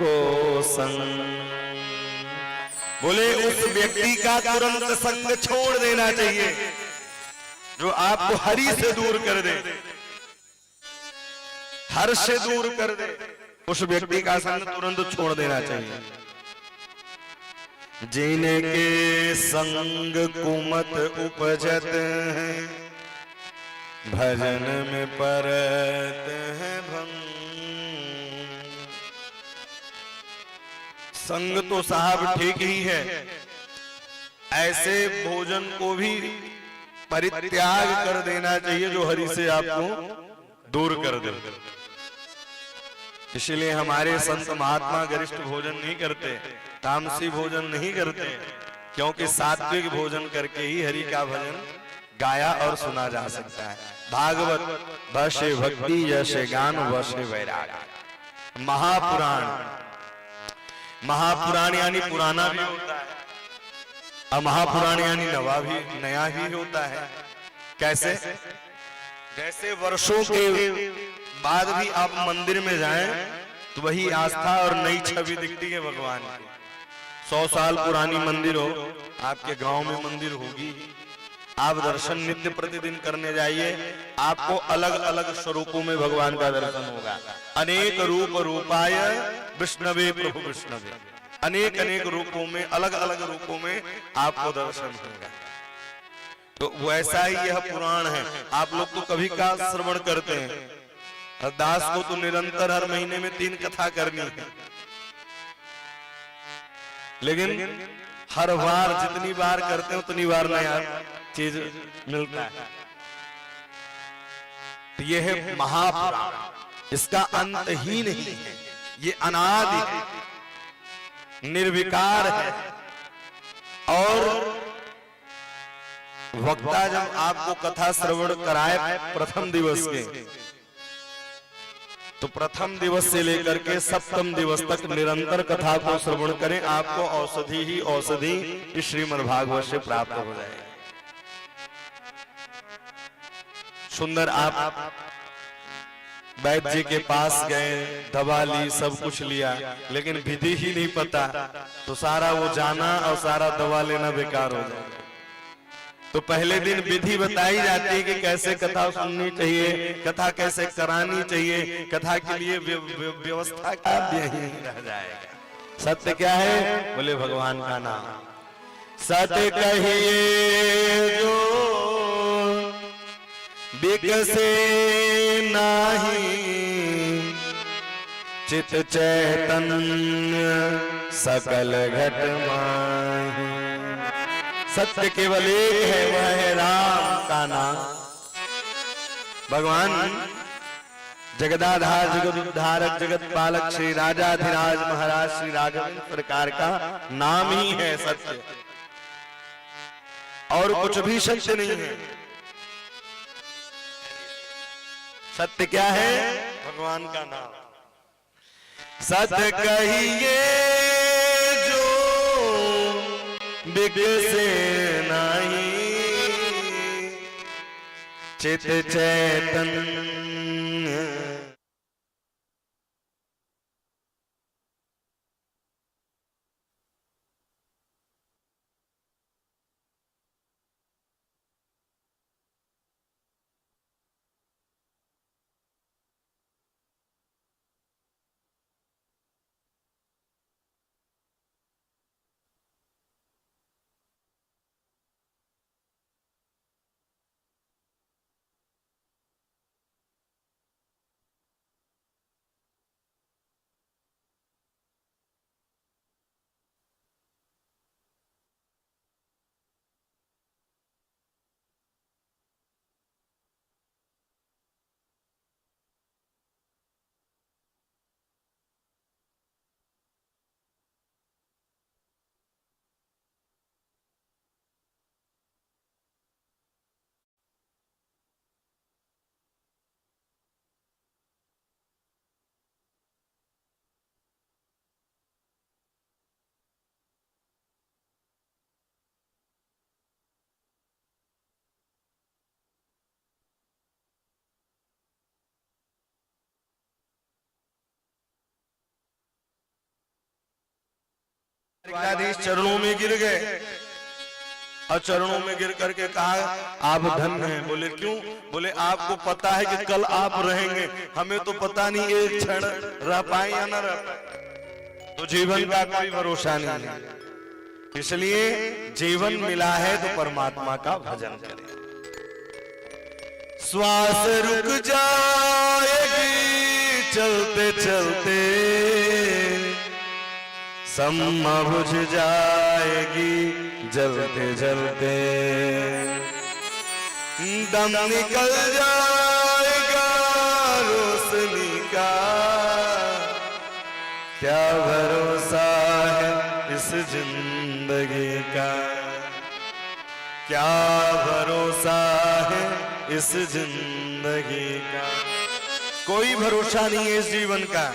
को संग। बोले उस व्यक्ति का तुरंत संग छोड़ देना चाहिए जो आपको हरि से दूर कर दे, हर से दूर कर दे। उस व्यक्ति का संग तुरंत छोड़ देना चाहिए। जिनके संग कुमत उपजत है, भजन में परत है भंग। संग तो साहब ठीक ही है, ऐसे भोजन को भी परित्याग कर देना चाहिए जो हरि से आपको दूर कर दे। इसलिए हमारे संत महात्मा गरिष्ठ भोजन नहीं करते, तामसी भोजन नहीं करते, क्योंकि सात्विक भोजन करके ही हरि का भजन गाया और सुना जा सकता है। भागवत वशे भक्ति जैसे गान वशे वैराग। महापुराण, महापुराण यानी पुराना भी होता है और महापुराण यानी नया भी होता है। कैसे? जैसे वर्षों के बाद भी आप मंदिर में जाएं तो वही आस्था और नई छवि दिखती है भगवान की। 100 साल पुरानी मंदिर हो, आपके गांव में मंदिर होगी, आप दर्शन नित्य प्रतिदिन करने जाइए, आपको अलग अलग स्वरूपों में भगवान का दर्शन होगा। अनेक रूप रूपाय विष्णवे प्रभु विष्णवे। अनेक अनेक रूपों में, अलग अलग रूपों में आपको दर्शन होगा। तो वैसा ही यह पुराण है। आप लोग तो कभी का श्रवण करते हैं, दास को तो निरंतर हर महीने में 3 कथा करनी है, लेकिन हर बार जितनी बार करते हैं उतनी बार नया चीज मिलता है। तो यह है महापुराण, इसका अंत ही नहीं है, ये अनादि है, निर्विकार है। और वक्ता जब आपको कथा श्रवण कराए प्रथम दिवस के, तो प्रथम दिवस से लेकर के सप्तम दिवस तक निरंतर कथा को श्रवण करें, आपको औषधि ही औषधि इस श्रीमद् भागवत से प्राप्त हो जाएगी। सुंदर आप वैद्य जी के पास गए, दवा ली, सब कुछ लिया, लेकिन विधि ही नहीं पता, तो सारा वो जाना और सारा दवा लेना बेकार हो जाएगा। तो पहले दिन विधि बताई जाती है कि कैसे कथा सुननी चाहिए, कथा कैसे करानी चाहिए, कथा के लिए व्यवस्था का यही रह जाएगा। सत्य क्या है? बोले भगवान का नाम। सत्य कहिए जो बिकसे नाही, चित चैतन्य सकल घट माही। सत्य केवल एक है, वह है राम का नाम। भगवान जगदाधार जगत उद्धारक जगत पालक श्री राजाधिराज महाराज श्री राघवेंद्र सरकार का नाम ही है सत्य, और कुछ भी सत्य नहीं है। सत्य क्या है? भगवान का नाम। सत्य कहिए जो बिकसे नहीं, चित चैतन्य द्वारकाधीश चरणों में गिर गए और चरणों में गिर करके कहा आप धन्य हैं। बोले क्यों? बोले आपको पता है कि कल आप रहेंगे, हमें तो पता नहीं एक क्षण रह पाए या न रह पाए, तो जीवन का कोई भरोसा नहीं है। इसलिए जीवन मिला है तो परमात्मा का भजन करें। श्वास रुक जाएगी चलते चलते, सम्मा बुझ जाएगी जलते जलते, दम निकल जाएगा रोशनी का, क्या भरोसा है इस जिंदगी का, क्या भरोसा है इस जिंदगी का। कोई भरोसा नहीं है इस जीवन का।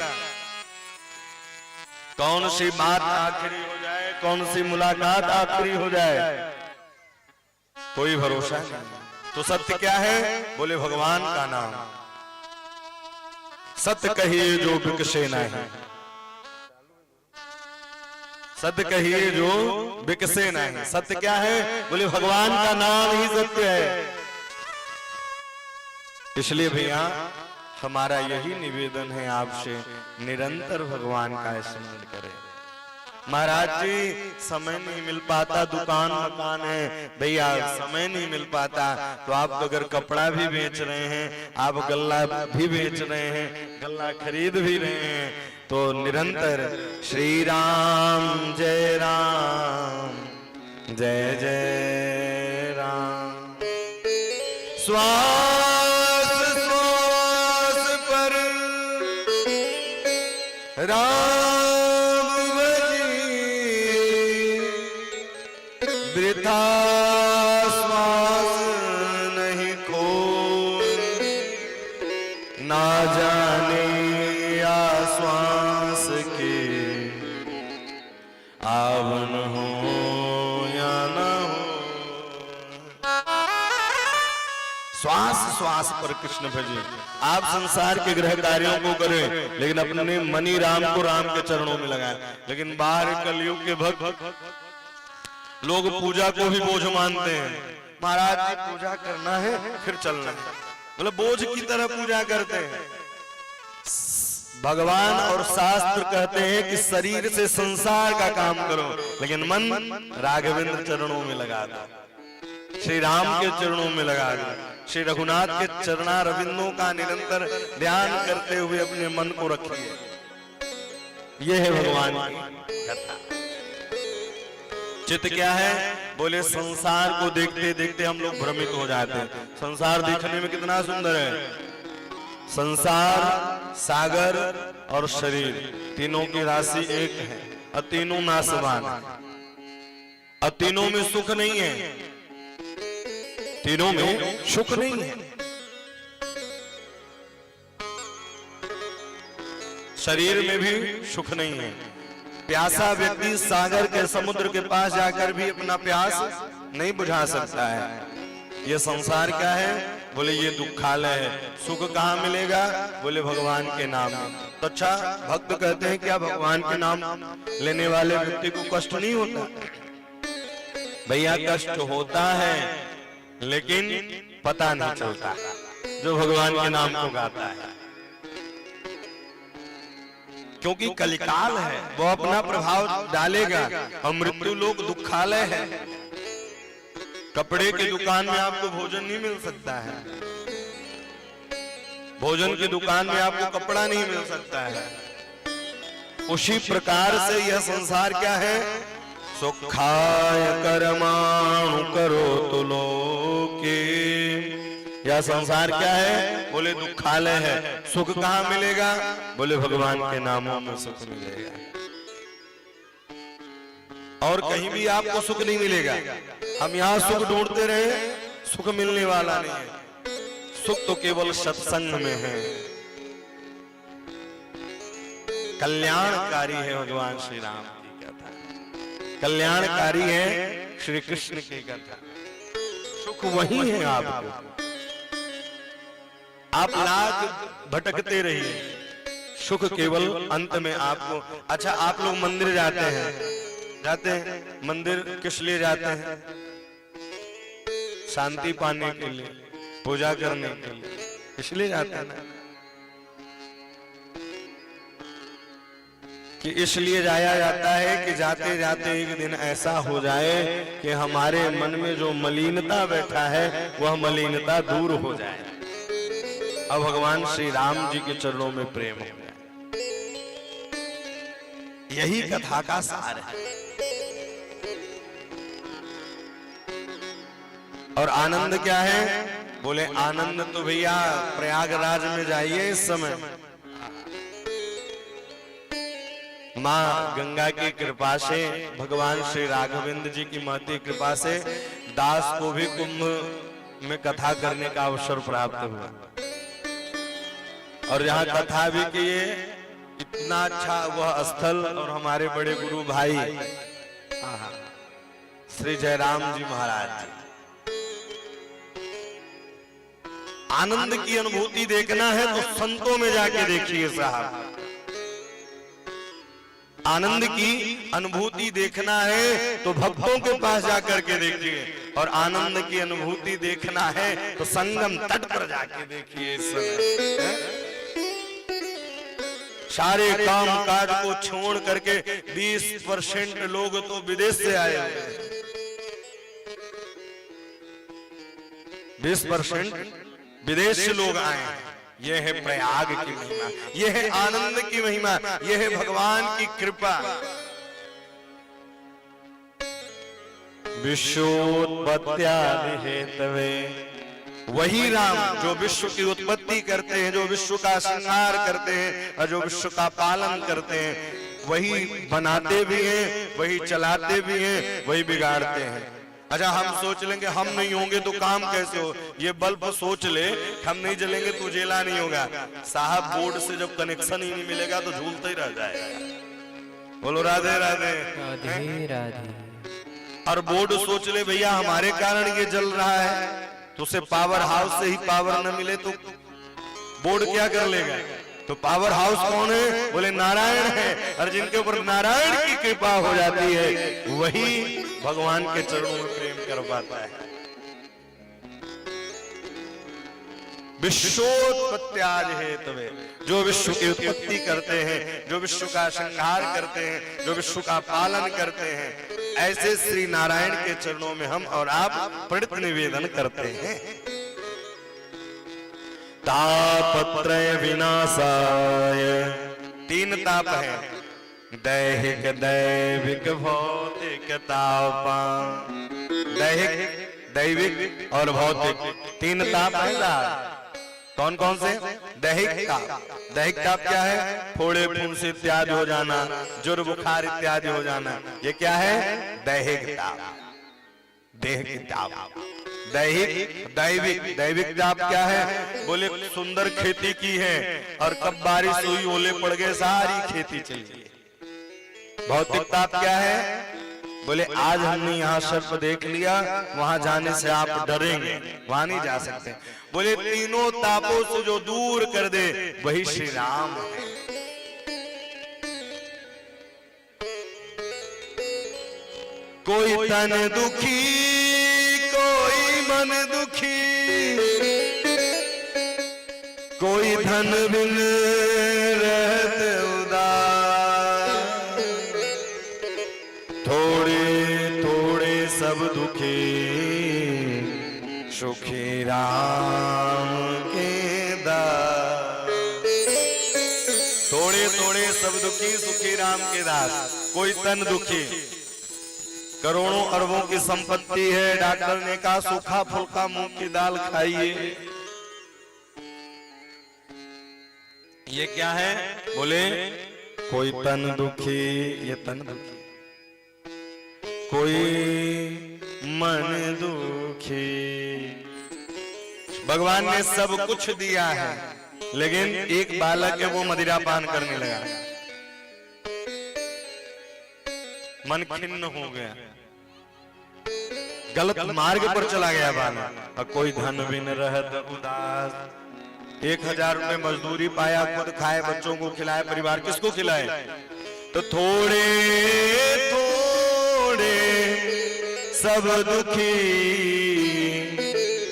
कौन सी बात आखिरी हो जाए, कौन सी मुलाकात आखिरी हो जाए, कोई भरोसा नहीं। तो सत्य क्या है? बोले भगवान का नाम। सत्य कहिए जो बिकसे नहीं, सत्य कहिए जो बिकसे नहीं। सत्य क्या है? बोले भगवान का नाम ही सत्य है। इसलिए भैया हमारा यही निवेदन है आपसे, निरंतर भगवान का स्मरण करें। महाराज जी समय नहीं मिल पाता, दुकान मकान है, भैया समय नहीं मिल पाता, तो आप अगर कपड़ा भी बेच रहे हैं, आप गल्ला भी बेच रहे हैं, गल्ला खरीद भी रहे हैं, तो निरंतर श्री राम जय राम जय जय राम। श्वास श्वास पर राम वृथा श्वास नहीं खोए, ना जाने आश्वास के आवन हो या न हो। श्वास श्वास पर कृष्ण भजे। आप संसार के ग्रह कार्यों को करें, लेकिन अपने मनी राम को राम के चरणों में लगाएं। लेकिन बाहर कलयुग के भक्त लोग पूजा को भी बोझ मानते हैं। महाराज जी पूजा करना है फिर चलना है, मतलब बोझ की तरह पूजा करते हैं। भगवान और शास्त्र कहते हैं कि शरीर से संसार का काम करो, लेकिन मन राघवेंद्र चरणों में लगा दो, श्री राम के चरणों में लगा दो, श्री रघुनाथ के चरणारविंदों का निरंतर ध्यान करते हुए अपने मन को रखिए। यह है भगवान की कथा। चित्त क्या है? बोले संसार को देखते देखते हम लोग भ्रमित हो जाते हैं। संसार देखने में कितना सुंदर है। संसार, सागर और शरीर, तीनों की राशि एक है और तीनों नाशवान है, और तीनों में सुख नहीं है, तीनों में सुख नहीं है। शरीर में भी सुख नहीं है। प्यासा व्यक्ति सागर के समुद्र के पास जाकर भी अपना प्यास नहीं बुझा सकता है। ये संसार क्या है? बोले ये दुखालय है। सुख कहाँ मिलेगा? बोले भगवान के नाम में। तो अच्छा, भक्त कहते हैं क्या भगवान के नाम लेने वाले व्यक्ति को कष्ट नहीं होता? भैया कष्ट होता है, लेकिन पता नहीं चलता जो भगवान के नाम को गाता है, क्योंकि कलिकाल है, वो अपना प्रभाव डालेगा। और मृत्यु लोक दुखालय है। कपड़े की दुकान में आपको भोजन नहीं मिल सकता है, भोजन की दुकान में आपको कपड़ा नहीं मिल सकता है। उसी प्रकार से यह संसार क्या है? सुखाय कर्माणु करो तो लोके। यह संसार क्या है? बोले दुखालय है। सुख कहाँ मिलेगा? बोले भगवान के नामों में सुख मिलेगा, और कहीं भी आपको सुख नहीं मिलेगा। हम यहाँ सुख ढूंढते रहे, सुख मिलने वाला नहीं है। सुख तो केवल सत्संग में है। कल्याणकारी है भगवान श्री राम की कथा, कल्याणकारी है श्री कृष्ण की कथा। सुख वही है आपको। आप लाख भटकते रहिए, सुख केवल अंत में आपको। अच्छा, आप लोग मंदिर जाते हैं, जाते हैं मंदिर, किस लिए जाते हैं? शांति पाने के लिए, पूजा करने के लिए, इसलिए जाते हैं ना कि इसलिए जाया जाता है कि जाते जाते एक दिन ऐसा हो जाए कि हमारे मन में जो मलिनता बैठा है वह मलिनता दूर हो जाए, अब भगवान श्री राम जी के चरणों में प्रेम हो जाए। यही कथा का सार है। और आनंद क्या है? बोले आनंद तो भैया प्रयागराज में जाइए इस समय, माँ गंगा की कृपा से, भगवान श्री राघवेंद्र जी की महती कृपा से दास को भी कुंभ में कथा करने का अवसर प्राप्त हुआ। और यहाँ कथा भी किए, इतना अच्छा वह स्थल। और हमारे बड़े गुरु भाई श्री जयराम जी महाराज जी, आनंद की अनुभूति देखना है तो संतों में जाके देखिए साहब। आनंद की अनुभूति देखना है तो भक्तों के पास जाकर के देखिए, और आनंद की अनुभूति देखना है तो संगम तट पर जाके देखिए। इस समय सारे काम काज को छोड़ करके 20% लोग तो विदेश से आए हुए हैं। 20% विदेश से लोग आए हैं। यह है प्रयाग की महिमा, यह है आनंद की महिमा, यह है भगवान की कृपा। विश्वोत्पत्त्यादि हेतवे, वही राम जो विश्व की उत्पत्ति करते हैं, जो विश्व का संहार करते हैं और जो विश्व का पालन करते हैं, वही बनाते भी हैं, वही चलाते भी हैं, वही बिगाड़ते हैं। अच्छा, हम सोच लेंगे हम नहीं होंगे तो काम कैसे हो? ये बल्ब सोच ले, हम नहीं जलेंगे तो उजेला नहीं होगा। साहब बोर्ड से जब कनेक्शन ही नहीं मिलेगा तो झूलता ही रह जाएगा। बोलो राधे राधे राधे राधे। और बोर्ड सोच ले भैया हमारे कारण ये जल रहा है, तो उसे पावर हाउस से ही पावर न मिले तो बोर्ड क्या कर लेगा? तो पावर हाउस कौन है? बोले नारायण है। और जिनके ऊपर नारायण की कृपा हो जाती है वही भगवान के चरणों में प्रेम कर पाता है। विश्वोत्पत्त्यादि हेतवे, जो विश्व की उत्पत्ति करते हैं, जो विश्व का संहार करते हैं, जो विश्व का पालन करते हैं, ऐसे श्री नारायण के चरणों में हम और आप प्रणित निवेदन करते हैं। तापत्रय विनाशाय, 3 ताप है, दैहिक दैविक भौतिक तापा। दैहिक, दैविक और भौतिक 3 ताप है। कौन कौन से? दैहिक ताप। दैहिक ताप क्या है? फोड़े फुंसी इत्यादि हो जाना, ज्वर बुखार इत्यादि हो जाना, ये क्या है? दैहिक ताप, देह की ताप। दैहिक, दैविक, दैविक ताप क्या है? बोले सुंदर खेती की है और कब बारिश हुई, ओले पड़ गए, सारी खेती चली गई। भौतिक ताप क्या है? बोले आज हमने यहाँ सर्प देख लिया, वहां जाने से आप डरेंगे, वहां नहीं जा सकते। बोले तीनों तापों से जो दूर कर दे वही श्री राम है। कोई तन दुखी, कोई मन दुखी, कोई धन बिन रहत उदास, थोड़े थोड़े सब दुखी, सुखी राम के दास। थोड़े थोड़े सब दुखी, सुखी राम के दास। कोई तन दुखी, करोड़ों अरबों की संपत्ति है, डॉक्टर ने कहा सूखा फुल्का मूंग की दाल खाइए। ये क्या है? बोले कोई तन दुखी, ये तन दुखी, कोई मन दुखी। भगवान ने सब कुछ दिया है, लेकिन एक बालक है वो मदिरा पान करने लगा, मन खिन्न हो गया, गलत मार्ग पर चला गया बालक। और कोई धन बिन रहत उदास, 1000 रुपए मजदूरी पाया, खुद खाए, बच्चों को खिलाए, परिवार किसको खिलाए? तो थोड़े थोड़े छोड़े सब दुखी,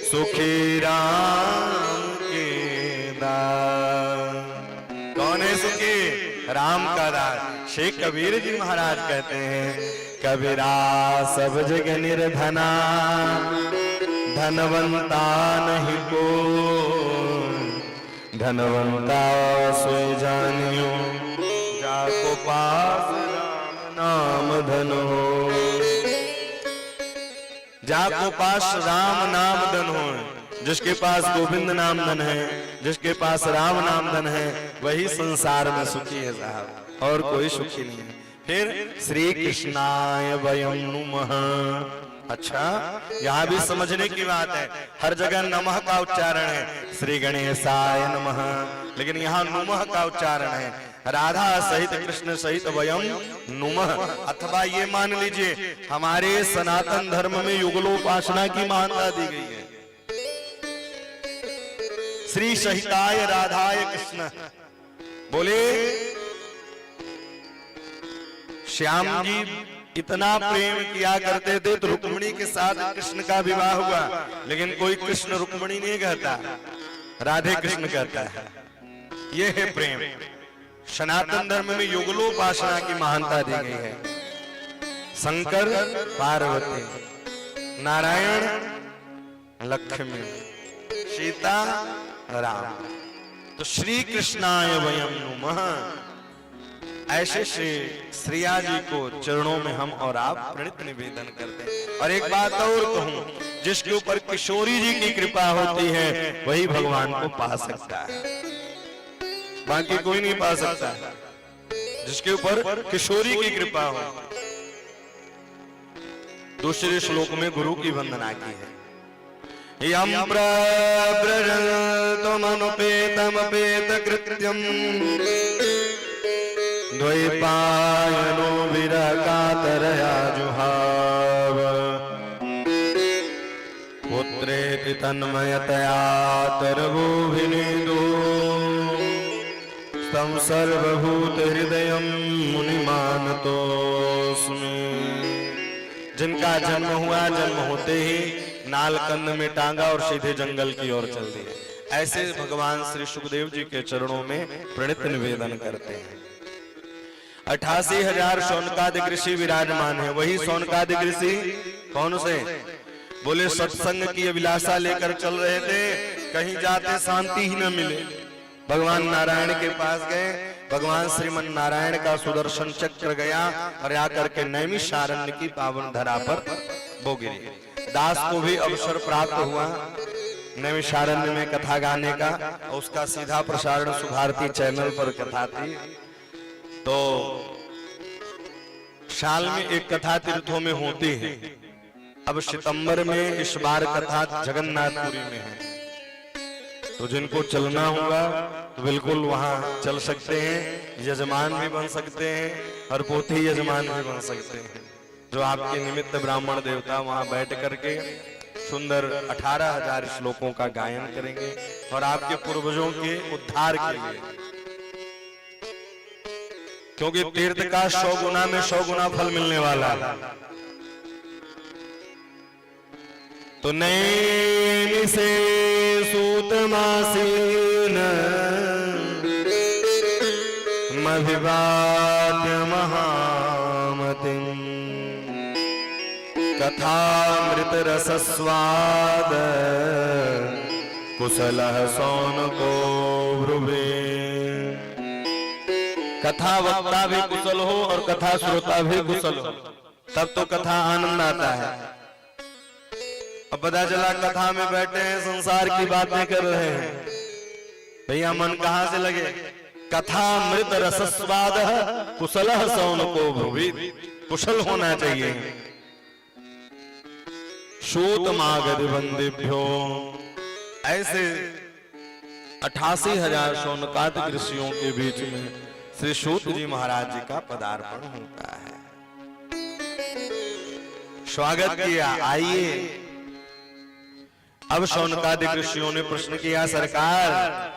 सुखी राम के दास। कौन है सुखी? राम का दास। शेख कबीर जी महाराज कहते हैं, कबीरा सब जग निर्धना, धनवंता नहीं को, धनवंता सोई जानियो, जाको पास राम नाम धन हो। जाको पास राम नाम धन हो, जिसके पास गोविंद नाम धन है, जिसके पास राम नाम धन है, वही संसार में सुखी है साहब, और कोई सुखी नहीं है। फिर श्री कृष्णाय वयं नुमः। अच्छा, यहाँ भी समझने की बात है, हर जगह नमः का उच्चारण है, श्री गणेशाय नमः, लेकिन यहाँ नुमः का उच्चारण है। राधा सहित कृष्ण सहित वयं नुमः। अथवा ये मान लीजिए, हमारे सनातन धर्म में युगलोपासना की महानता दी गई है। श्री सहिताय राधाय कृष्ण, बोले श्याम जी इतना प्रेम किया करते थे तो रुक्मिणी के साथ कृष्ण का विवाह हुआ, लेकिन कोई कृष्ण रुक्मिणी नहीं कहता, राधे कृष्ण कहता है। यह है प्रेम। सनातन धर्म में युगलोपासना की महानता दी गई है। शंकर पार्वती, नारायण लक्ष्मी, सीता राम। तो श्री कृष्णाय वयं नुमः, ऐसे श्री श्रिया जी को चरणों में हम और आप प्रणित निवेदन करते हैं। और एक बात और कहूं, जिसके ऊपर किशोरी जी की कृपा होती है वही भगवान को पा सकता है, बाकी कोई नहीं पा सकता। जिसके ऊपर किशोरी की कृपा हो। दूसरे श्लोक में गुरु की वंदना की है, यम प्रव्रजन्तमनुपेतमपेत कृत्यम, द्वैपायनो विरकातरया जुहाव, पुत्रेति तन्मयतया तरवोऽभिनेदो, तं सर्वभूत हृदयं मुनिमानतोऽस्मि। जिनका जन्म हुआ, जन्म होते ही नालकंद में टांगा और सीधे जंगल की ओर चल दिए, ऐसे भगवान श्री सुखदेव जी के चरणों में प्रणित निवेदन करते हैं। 88,000 शौनकादिक ऋषि विराजमान है। वही शौनकादिक ऋषि कौन से? बोले सत्संग की अभिलाषा लेकर चल रहे थे, कहीं जाते शांति ही न मिले, भगवान नारायण के पास गए। भगवान श्रीमन नारायण का सुदर्शन चक्र गया और आकर के नैमिषारण्य की पावन धरा पर वो गिरी। दास को भी अवसर प्राप्त हुआ नैमिषारण्य में कथा गाने का, और उसका सीधा प्रसारण सुभारती चैनल पर कथा थी। तो साल में एक कथा तीर्थों में होती है। अब सितंबर में इस बार कथा जगन्नाथपुरी में है, तो जिनको चलना होगा तो बिल्कुल वहां चल सकते हैं, यजमान भी बन सकते हैं और पोथी यजमान भी बन सकते हैं। जो आपके निमित्त ब्राह्मण देवता वहां बैठ करके सुंदर 18,000 श्लोकों का गायन करेंगे और आपके पूर्वजों के उद्धार के लिए, क्योंकि तीर्थ का 100 गुना में 100 गुना फल मिलने वाला है। तो नैनि से सूतमासीन मभिवाद्य महामतिम, कथामृत रसस्वाद कुशलः सौनको ब्रुवे। कथा वक्ता भी कुशल हो और कथा श्रोता भी कुशल हो, तब तो कथा आनंद आता है। अब पता चला कथा में बैठे हैं, संसार की बातें कर रहे हैं, भैया मन कहां से लगे? कथा मृत रसस्वाद कुशलः सौनको भुवि, कुशल होना चाहिए। सूत मागध वंदिभ्यो, ऐसे 88,000 शौनकादिक ऋषियों के बीच में श्री सूत जी महाराज जी का पदार्पण होता है। स्वागत किया, आइए। अब शौनकादिक ऋषियों ने प्रश्न किया, सरकार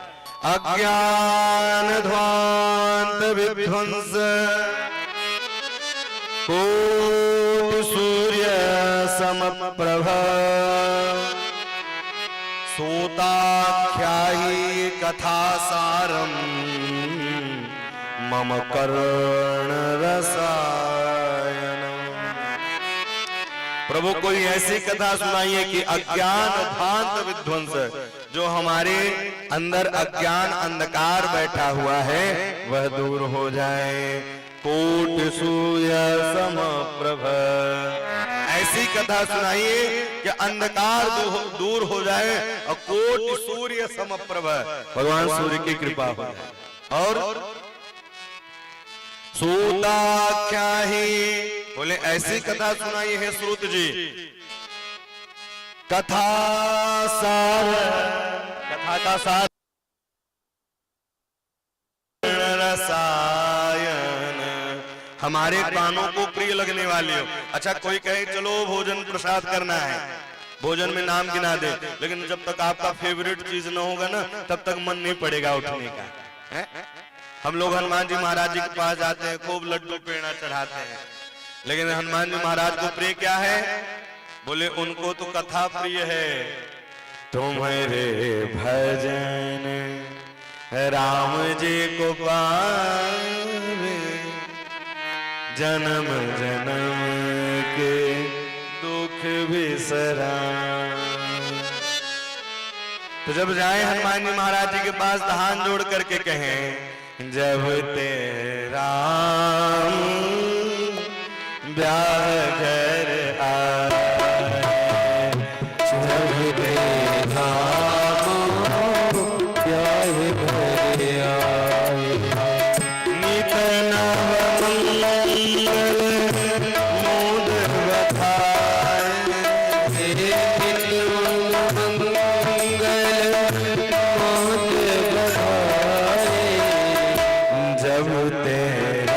अज्ञान ध्वांत विध्वंस कोटि सूर्य समप्रभ सूताख्यायी कथा सारम मम कर्ण रसायन। प्रभु कोई ऐसी कथा सुनाइए कि अज्ञान भांत विध्वंस, जो हमारे अंदर अज्ञान अंधकार बैठा हुआ है वह दूर हो जाए। कोट सूर्य समप्रभ, ऐसी कथा सुनाइए कि अंधकार दूर हो जाए और कोट सूर्य समप्रभ, भगवान सूर्य की कृपा हो जाए। और सूताख्यायी, बोले ऐसी कथा सुनाई है श्रुत जी। कथा सार, कथा का सार रसायन, हमारे कानों को प्रिय लगने वाली हो। अच्छा कोई कहे चलो भोजन प्रसाद करना है, भोजन में नाम गिना दे, लेकिन जब तक आपका फेवरेट चीज न होगा ना तब तक मन नहीं पड़ेगा उठने का है? हम लोग हनुमान जी महाराज जी के पास जाते हैं, खूब लड्डू पेड़ा चढ़ाते हैं, लेकिन हनुमान जी महाराज को प्रिय क्या है? बोले उनको तो कथा प्रिय है। तुम्हारे भजन राम जी को पावे, जन्म जन्म के दुख बिसरा। तो जब जाए हनुमान जी महाराज जी के पास हाथ जोड़ करके कहें, जब तेरा ब्याह घर आए, जब तेरा ब्याह घर आए, नित नव मंगल मोद बधाए, नित मंगल मोद बधाए, जब तेरा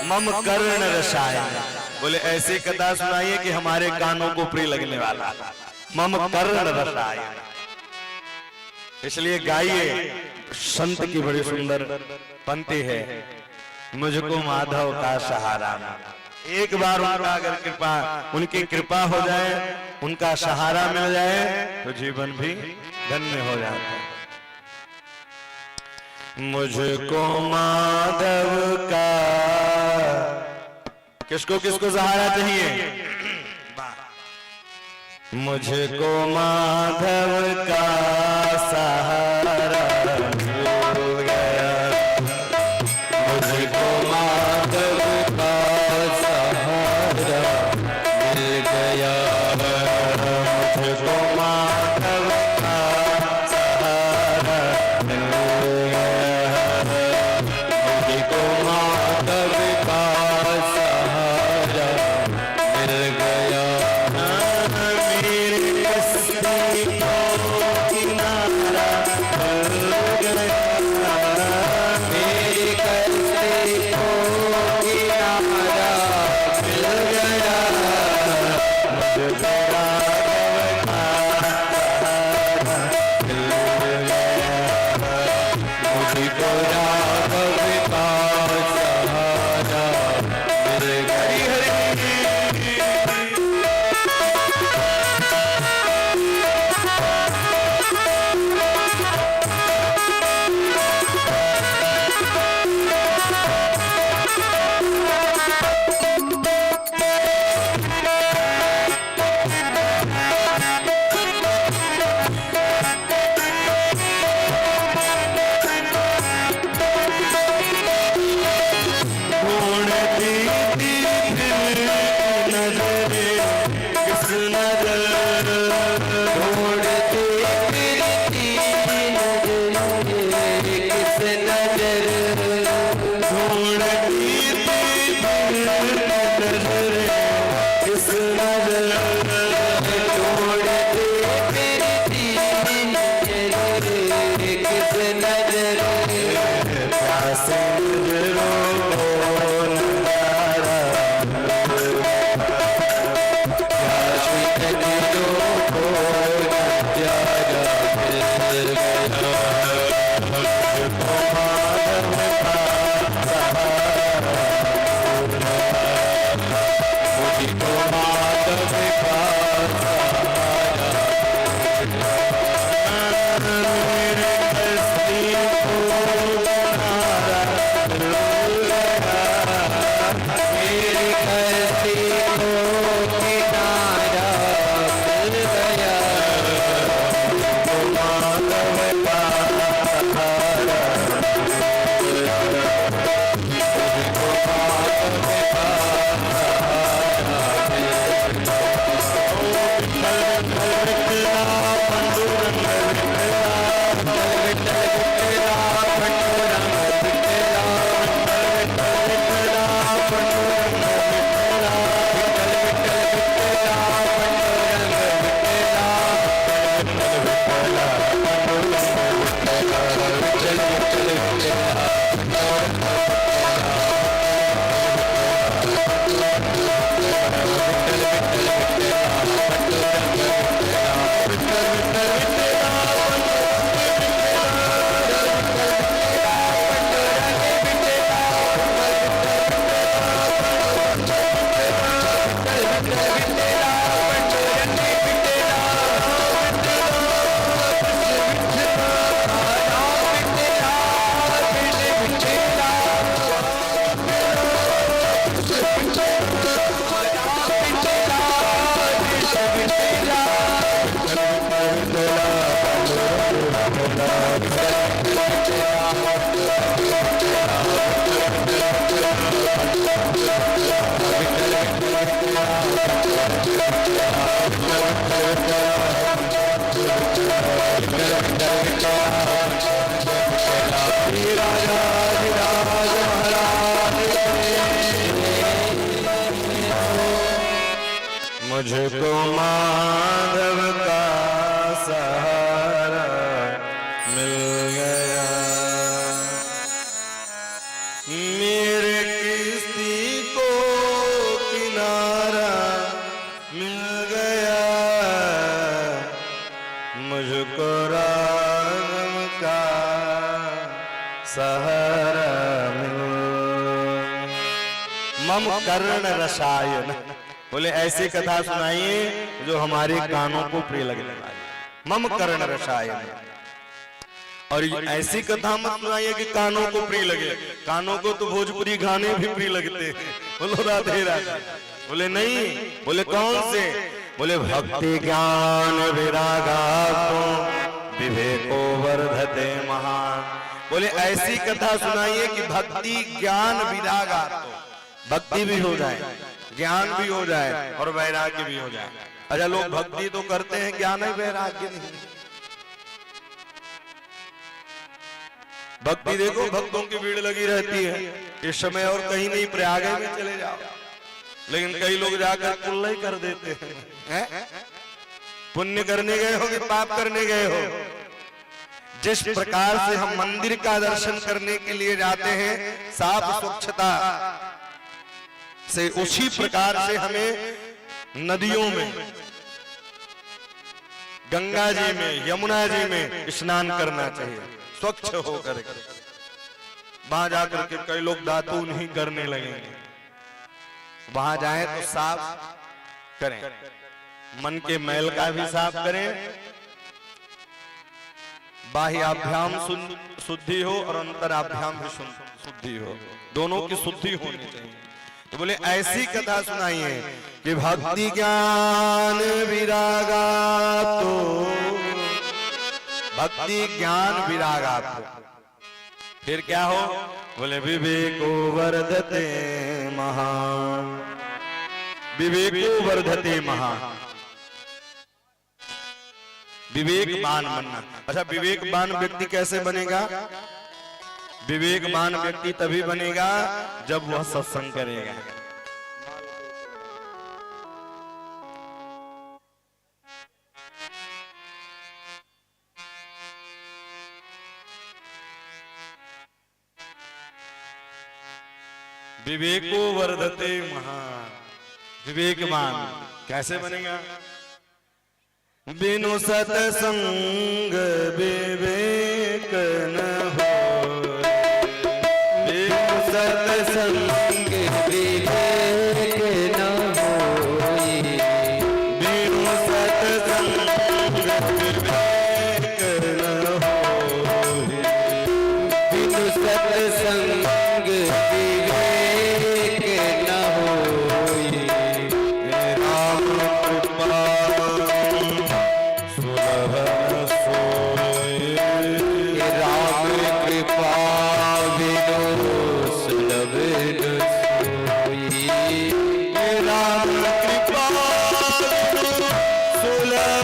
मम कर्ण रसायन, बोले ऐसी कथा सुनाइए कि हमारे कानों को प्रिय लगने वाला। मम कर्ण रसायन, इसलिए गाइए। संत की बड़ी सुंदर पंक्ति है, मुझको माधव का सहारा। एक बार उनका अगर कृपा, उनकी कृपा हो जाए, उनका सहारा मिल जाए तो जीवन भी धन्य हो जाता है। मुझको माधव का, किसको किसको सहारा चाहिए? मुझको माधव का सहारा मिल गया, मुझको माधव का सहारा मिल गया, मुझको माधव का सहारा मिल गया, मुझको माधव का सहारा मिल गया। मेरे कष्ट को किनारा मिल गया, मेरे कष्ट को किनारा मिल गया, मुझको राघव का सहारा मिल गया, मुझको राघव का सहारा मिल गया। मुझको माधव का सहारा मिल गया, मेरे किस्ती को किनारा मिल गया, मुझको राम का सहारा मिल गया। मम कर्ण रसायन, बोले ऐसी कथा सुनाइए जो हमारे कानों को प्रिय लगने वाली। मम कर्ण रसायन, और ऐसी कथा मत सुनाइए कि कानों को प्रिय लगे। कानों को तो भोजपुरी गाने भी प्रिय लगते हैं, बोलो राधे राधे। बोले नहीं, बोले कौन से? बोले भक्ति ज्ञान विरागा को विवेको वर्धते महान। बोले ऐसी कथा सुनाइए कि भक्ति ज्ञान विरागा, भक्ति भी हो जाए, ज्ञान भी हो जाए और वैराग्य भी हो जाए। अच्छा, लोग भक्ति तो करते हैं, ज्ञान है वैराग्य नहीं। भक्ति देखो, भक्तों की भीड़ लगी रहती है इस समय, और कहीं नहीं, प्रयाग में चले जाओ, लेकिन कई लोग जाकर कुल्ला ही कर देते हैं। पुण्य करने गए हो कि पाप करने गए हो? जिस प्रकार से हम मंदिर का दर्शन करने के लिए जाते हैं साफ स्वच्छता से, उसी प्रकार से हमें नदियों में, गंगा जी में, यमुना जी में स्नान करना चाहिए स्वच्छ होकर। वहां जाकर के कई लोग दातून ही करने लगेंगे। वहां जाएं तो साफ करें, मन के मैल का भी साफ करें, बाह्याभ्याम शुद्धि हो और अंतराभ्याम भी शुद्धि हो, दोनों की शुद्धि होनी चाहिए। तो बोले ऐसी कथा सुनाइए कि भक्ति ज्ञान विरागा, तो भक्ति ज्ञान विरागा, तो फिर क्या हो? बोले विवेको वर्धते महान, विवेको वर्धते महान, विवेकवान बनना। अच्छा, विवेकवान व्यक्ति कैसे बनेगा? विवेकवान व्यक्ति तभी बनेगा जब वह सत्संग करेगा। विवेको वर्धते महान, विवेकवान कैसे बनेगा? बिनु सत्संग विवेक न हो, बिनु सत्संग विवेक न होई, बिनु सत्संग विवेक न होई, बिनु सत्संग विवेक न होई। राम कृपा सुलभ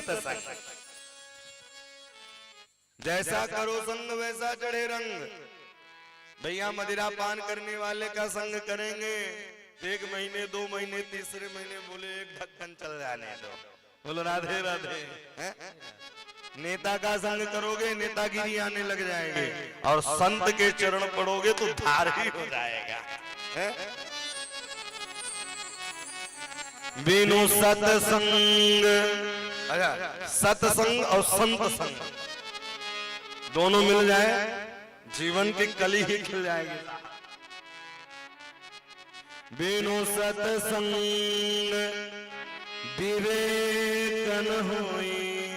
सत्संग। जैसा करो संग वैसा चढ़े रंग। भैया मदिरा पान करने वाले का संग करेंगे 1 महीने 2 महीने, तीसरे महीने बोले एक ढक्कन चल जाने दो, बोलो राधे राधे। नेता का संग करोगे नेतागिरी आने लग जाएंगे, और संत के चरण पड़ोगे तो धार ही हो जाएगा। बिनु सत्संग, अच्छा सत्संग और संत संग दोनों मिल जाए जीवन की कली ही खिल जाएगी। बिनु सत्संग विवेक न होई,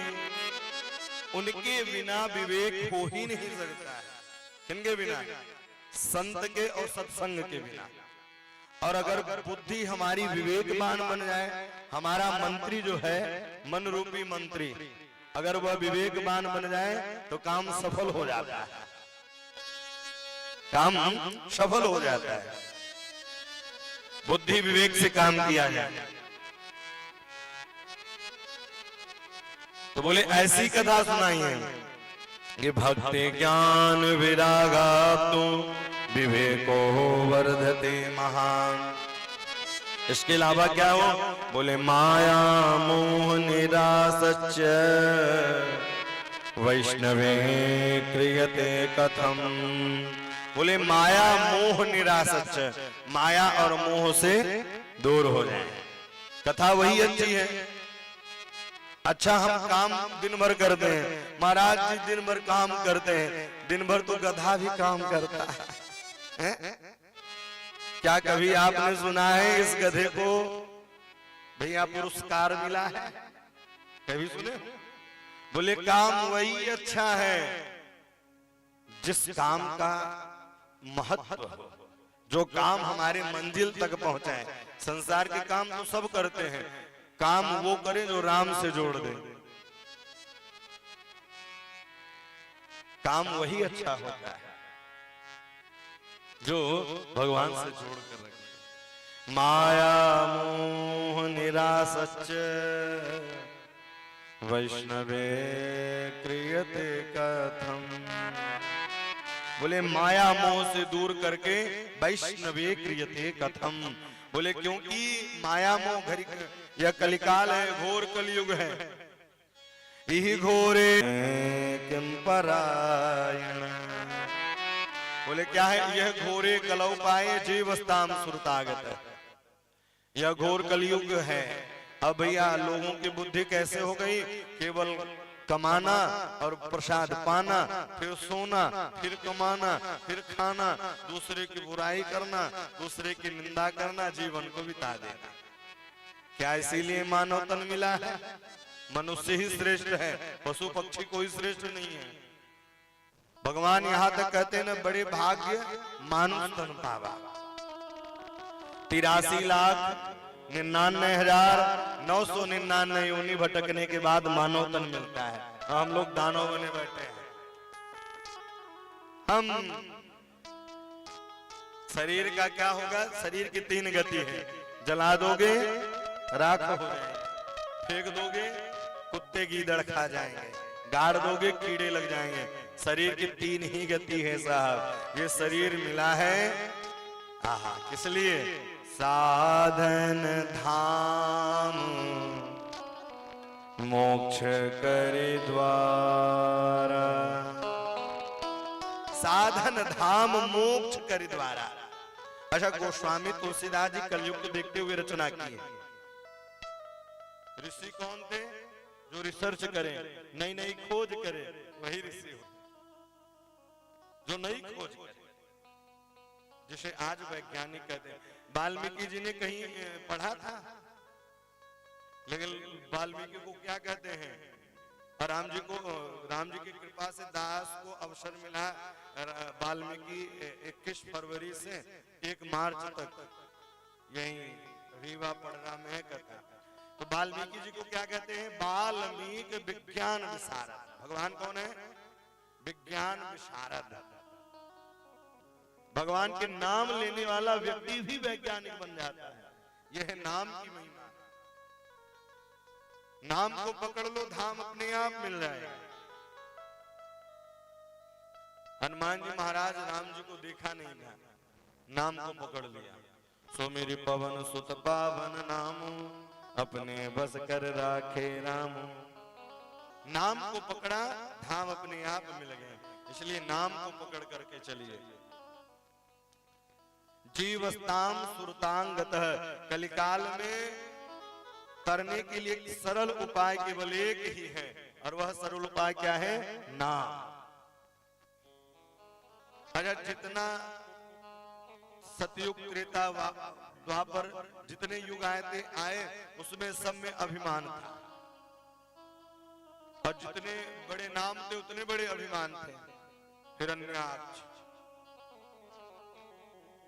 उनके बिना विवेक हो ही नहीं सकता है। किनके बिना? संत के और सत्संग के बिना। और अगर बुद्धि हमारी विवेकवान बन जाए, हमारा मंत्री जो है मन रूपी मंत्री, अगर वह विवेकवान बन जाए तो काम सफल हो जाता है, काम सफल हो जाता है। बुद्धि विवेक से काम किया जाए। तो बोले ऐसी कथा सुनाई है कि भक्ति ज्ञान विरागा तो विवेको वर्धते महान। इसके अलावा क्या हो? बोले माया मोह निरासच वैष्णवे क्रियते कथम। बोले माया मोह निरासच, माया और मोह से दूर हो जाए। कथा वही अच्छी है। अच्छा हम काम दिन भर करते हैं, महाराज जी दिन भर काम करते हैं, दिन भर तो गधा भी काम करता है। क्या कभी आपने सुना है इस गधे को भैया पुरस्कार मिला है? कभी सुने? बोले काम वही अच्छा है जिस काम का महत्व हो, जो काम हमारे मंजिल तक पहुंचाए। संसार के काम तो सब करते हैं, काम वो करें जो राम से जोड़ दे। काम वही अच्छा होता है जो भगवान से जोड़ कर रखे। माया मोह निरासच वैष्णवे क्रियते कथम। बोले माया मोह से दूर करके वैष्णवे क्रियते कथम। बोले क्योंकि माया मोह घरी यह कलिकाल है, घोर कलयुग है। यही घोरे किम परायण। बोले क्या है? यह घोरे कलौ पाए जीवस्ताम सुरतागत। यह घोर कलयुग है। अब भैया लोगों की बुद्धि कैसे हो गई? केवल कमाना और प्रसाद पाना, फिर सोना, फिर कमाना, फिर खाना, दूसरे की बुराई करना, दूसरे की निंदा करना, जीवन को बिता देना। क्या इसीलिए मानव तन मिला है? मनुष्य ही श्रेष्ठ है, पशु पक्षी कोई श्रेष्ठ नहीं है। भगवान यहाँ तक कहते हैं ना, बड़े भाग्य मानुष तन पावा। 83,99,999 योनि भटकने के बाद मानव तन मिलता है। हम लोग दानव बने बैठे हैं। हम शरीर का क्या होगा? शरीर की 3 गति है। जला दोगे राख हो जाएंगे, फेंक दोगे कुत्ते गीदड़ खा जाएंगे, गाड़ दोगे कीड़े लग जाएंगे। शरीर की 3 ही गति है साहब। ये शरीर मिला है आहा किस लिए? साधन धाम मोक्ष करे द्वारा। साधन धाम मोक्ष करे द्वारा। अच्छा गोस्वामी तुलसीदास जी कलयुग को देखते हुए रचना की है। ऋषि कौन थे? जो रिसर्च करें, नई नई खोज करें, वही ऋषि हो। जो नई खोज करें, जिसे आज वैज्ञानिक कहते हैं। वाल्मीकि जी ने कहीं पढ़ा था, लेकिन वाल्मीकि को क्या कहते हैं? राम जी की कृपा से दास को अवसर मिला। वाल्मीकि 21 फरवरी से 1 मार्च तक यही रीवा पड़रा में है कथा। तो वाल्मीकि जी को क्या कहते हैं? वाल्मीकि विज्ञान विशारद। भगवान कौन है? विज्ञान विशारद। भगवान के नाम लेने वाला व्यक्ति भी वैज्ञानिक बन जाता है। यह नाम की महिमा। नाम को पकड़ लो, धाम अपने आप मिल जाएगा। हनुमान जी महाराज राम जी को देखा नहीं था, नाम को पकड़ लिया। सो मेरे पवन सुत पावन नाम, अपने बस कर राखे राम। नाम को पकड़ा, धाम अपने आप मिल गए। इसलिए नाम को पकड़ करके चलिए। जीवस्ताम सुरतांगतः, कलिकाल में करने के लिए एक सरल उपाय केवल एक ही है, और वह सरल उपाय क्या है? नाम। अगर जितना सतयुग त्रेता द्वापर जितने युग आए उसमें सब में अभिमान था, और जितने बड़े नाम थे उतने बड़े अभिमान थे, हिरण्याक्ष।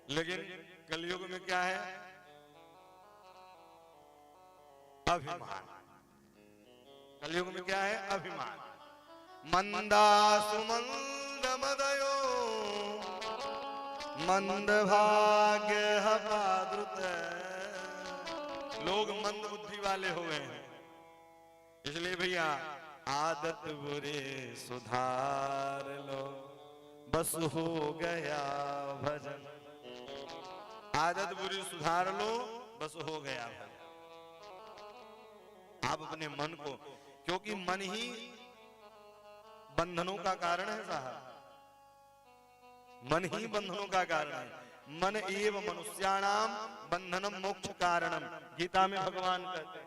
लेकिन कलयुग में क्या है? अभिमान। कलयुग में क्या है? अभिमान। मंदासु मंद मदयो मंद भाग्य हपाद्रुत। लोग मंद बुद्धि वाले हो गए हैं। इसलिए भैया आदत बुरे सुधार लो, बस हो गया भजन। आदत बुरी सुधार लो, बस हो गया भजन। आप अपने मन को, क्योंकि मन ही बंधनों का कारण है साहब, मन ही बंधनों का कारण है। मन एव मनुष्याणाम बंधनम मोक्ष कारणम, गीता में भगवान कहते हैं।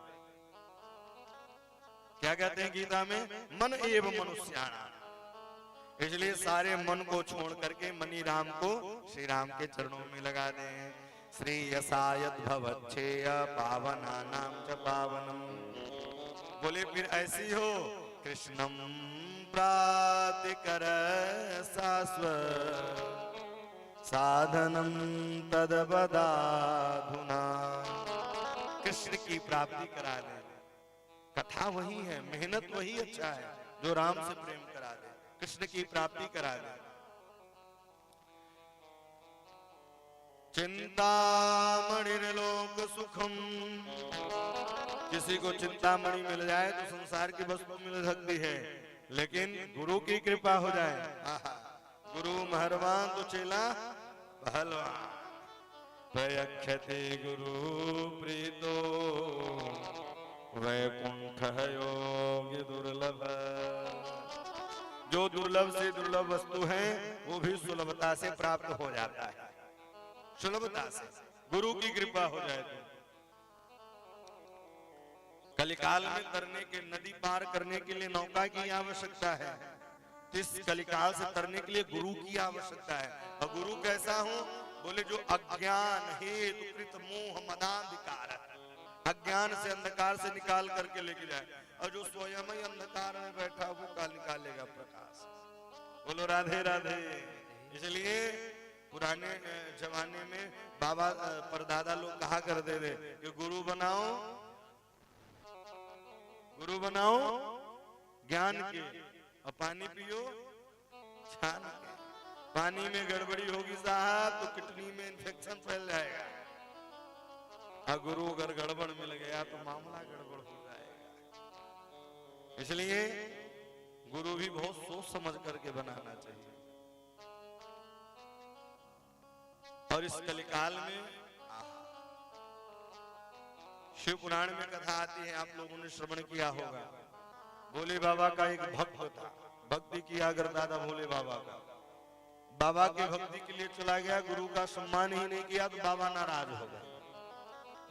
क्या कहते हैं गीता में? मन एव मनुष्याणाम। इसलिए सारे मन को छोड़ करके मनी राम को श्री राम के चरणों में लगा दें। श्री यसायत भवच्छेय पावनानाम च पावनम। बोले फिर ऐसी हो कृष्णम प्राति कर शाश्वत साधनम तद बदाधुना। कृष्ण की प्राप्ति करा दे। कथा वही है, मेहनत वही अच्छा है जो राम से प्रेम करा दे, कृष्ण की प्राप्ति करा दे। चिंतामणिर्लोक सुखम। किसी को चिंतामणि मिल जाए तो संसार की वस्तु मिल सकती है, लेकिन गुरु की कृपा हो जाए, गुरु मेहरबान तो चेला पहलवान। प्रयक्षते गुरु प्रीतो वैकुंठ योगी दुर्लभ। जो दुर्लभ से दुर्लभ वस्तु है वो भी सुलभता से प्राप्त हो जाता है, सुलभता से, गुरु की कृपा हो जाए तो। कलिकाल में तरने के, नदी पार करने के लिए नौका की आवश्यकता है। इस कलिकाल से तरने के लिए गुरु की आवश्यकता है। और गुरु कैसा हो? बोले जो अज्ञान हेतु कृत मोह मदांधकार, अज्ञान से अंधकार से निकाल करके लेके जाए, और जो स्वयं ही अंधकार में बैठा वो काल निकालेगा प्रकाश। बोलो राधे राधे। इसलिए पुराने जमाने में बाबा परदादा लोग कहा करते थे कि गुरु बनाओ, गुरु बनाओ ज्ञान के, और पानी पियो छान के। पानी में गड़बड़ी होगी साहब तो किडनी में इंफेक्शन फैल जाएगा, और गुरु अगर गड़बड़ मिल गया तो मामला गड़बड़ हो जाएगा। इसलिए गुरु भी बहुत सोच समझ करके बनाना चाहिए। और इस कलिकाल में शिव पुराण में कथा आती है, आप लोगों ने श्रवण किया होगा। भोले बाबा का एक भक्त था, भक्ति किया दादा भोले बाबा का। बाबा के भक्ति के लिए चला गया, गुरु का सम्मान ही नहीं किया तो बाबा नाराज हो गए।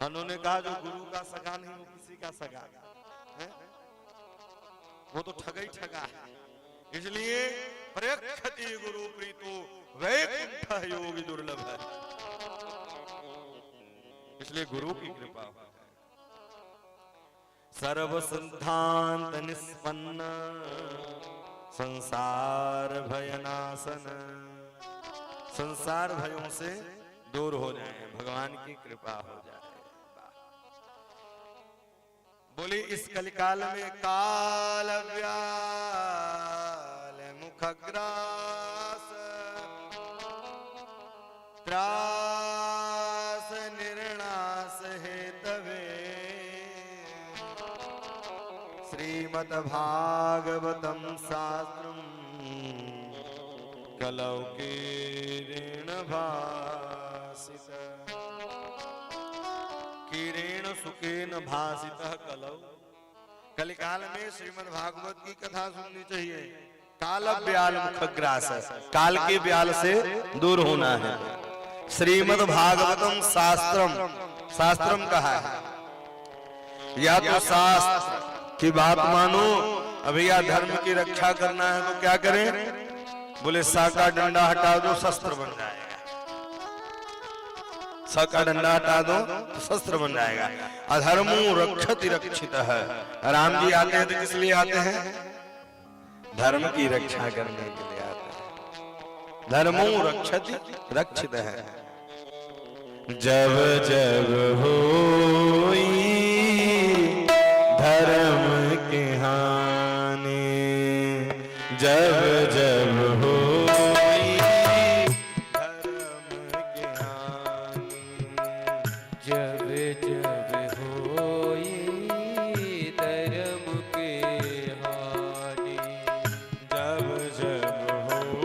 उन्होंने कहा जो गुरु का सगा नहीं वो किसी का सगा है, वो तो ठगा ही ठगा है। इसलिए प्रयक्षति गुरु प्रीतो वैकुंठ योगी दुर्लभ है। इसलिए गुरु की कृपा हो। सर्व सिद्धांत निष्पन्न संसार भयनाशन। संसार भयों से दूर हो जाए, भगवान की कृपा हो जाए। बोले इस कलिकाल में काल व्याल मुखग्रास त्रास निर्णास हेतवे श्रीमद्भागवतं शास्त्रम् कलौ कीरेण भासितः कीरेण सुखेन भासितः कलौ। कलिकाल में श्रीमद् भागवत की कथा सुननी चाहिए। काल ब्याल मुखग्रास, काल के ब्याल से दूर होना है। श्रीमद् भागवतम शास्त्रम, शास्त्रम कहा है, या तो शास्त्र की बात मानो, अभी या धर्म की रक्षा करना है तो क्या करें? बोले सा का डंडा हटा दो शस्त्र बन जाएगा, सा का डंडा हटा दो तो शस्त्र बन जाएगा। अधर्मो रक्षति रक्षितः, राम जी आते हैं तो किस लिए आते हैं? धर्म की रक्षा करने के लिए आते हैं। धर्मो रक्षति रक्षितः। जब जब होई धर्म की हानि, जब जब होई धर्म की हानि, जब जब होई धर्म के हानि, जब जब होई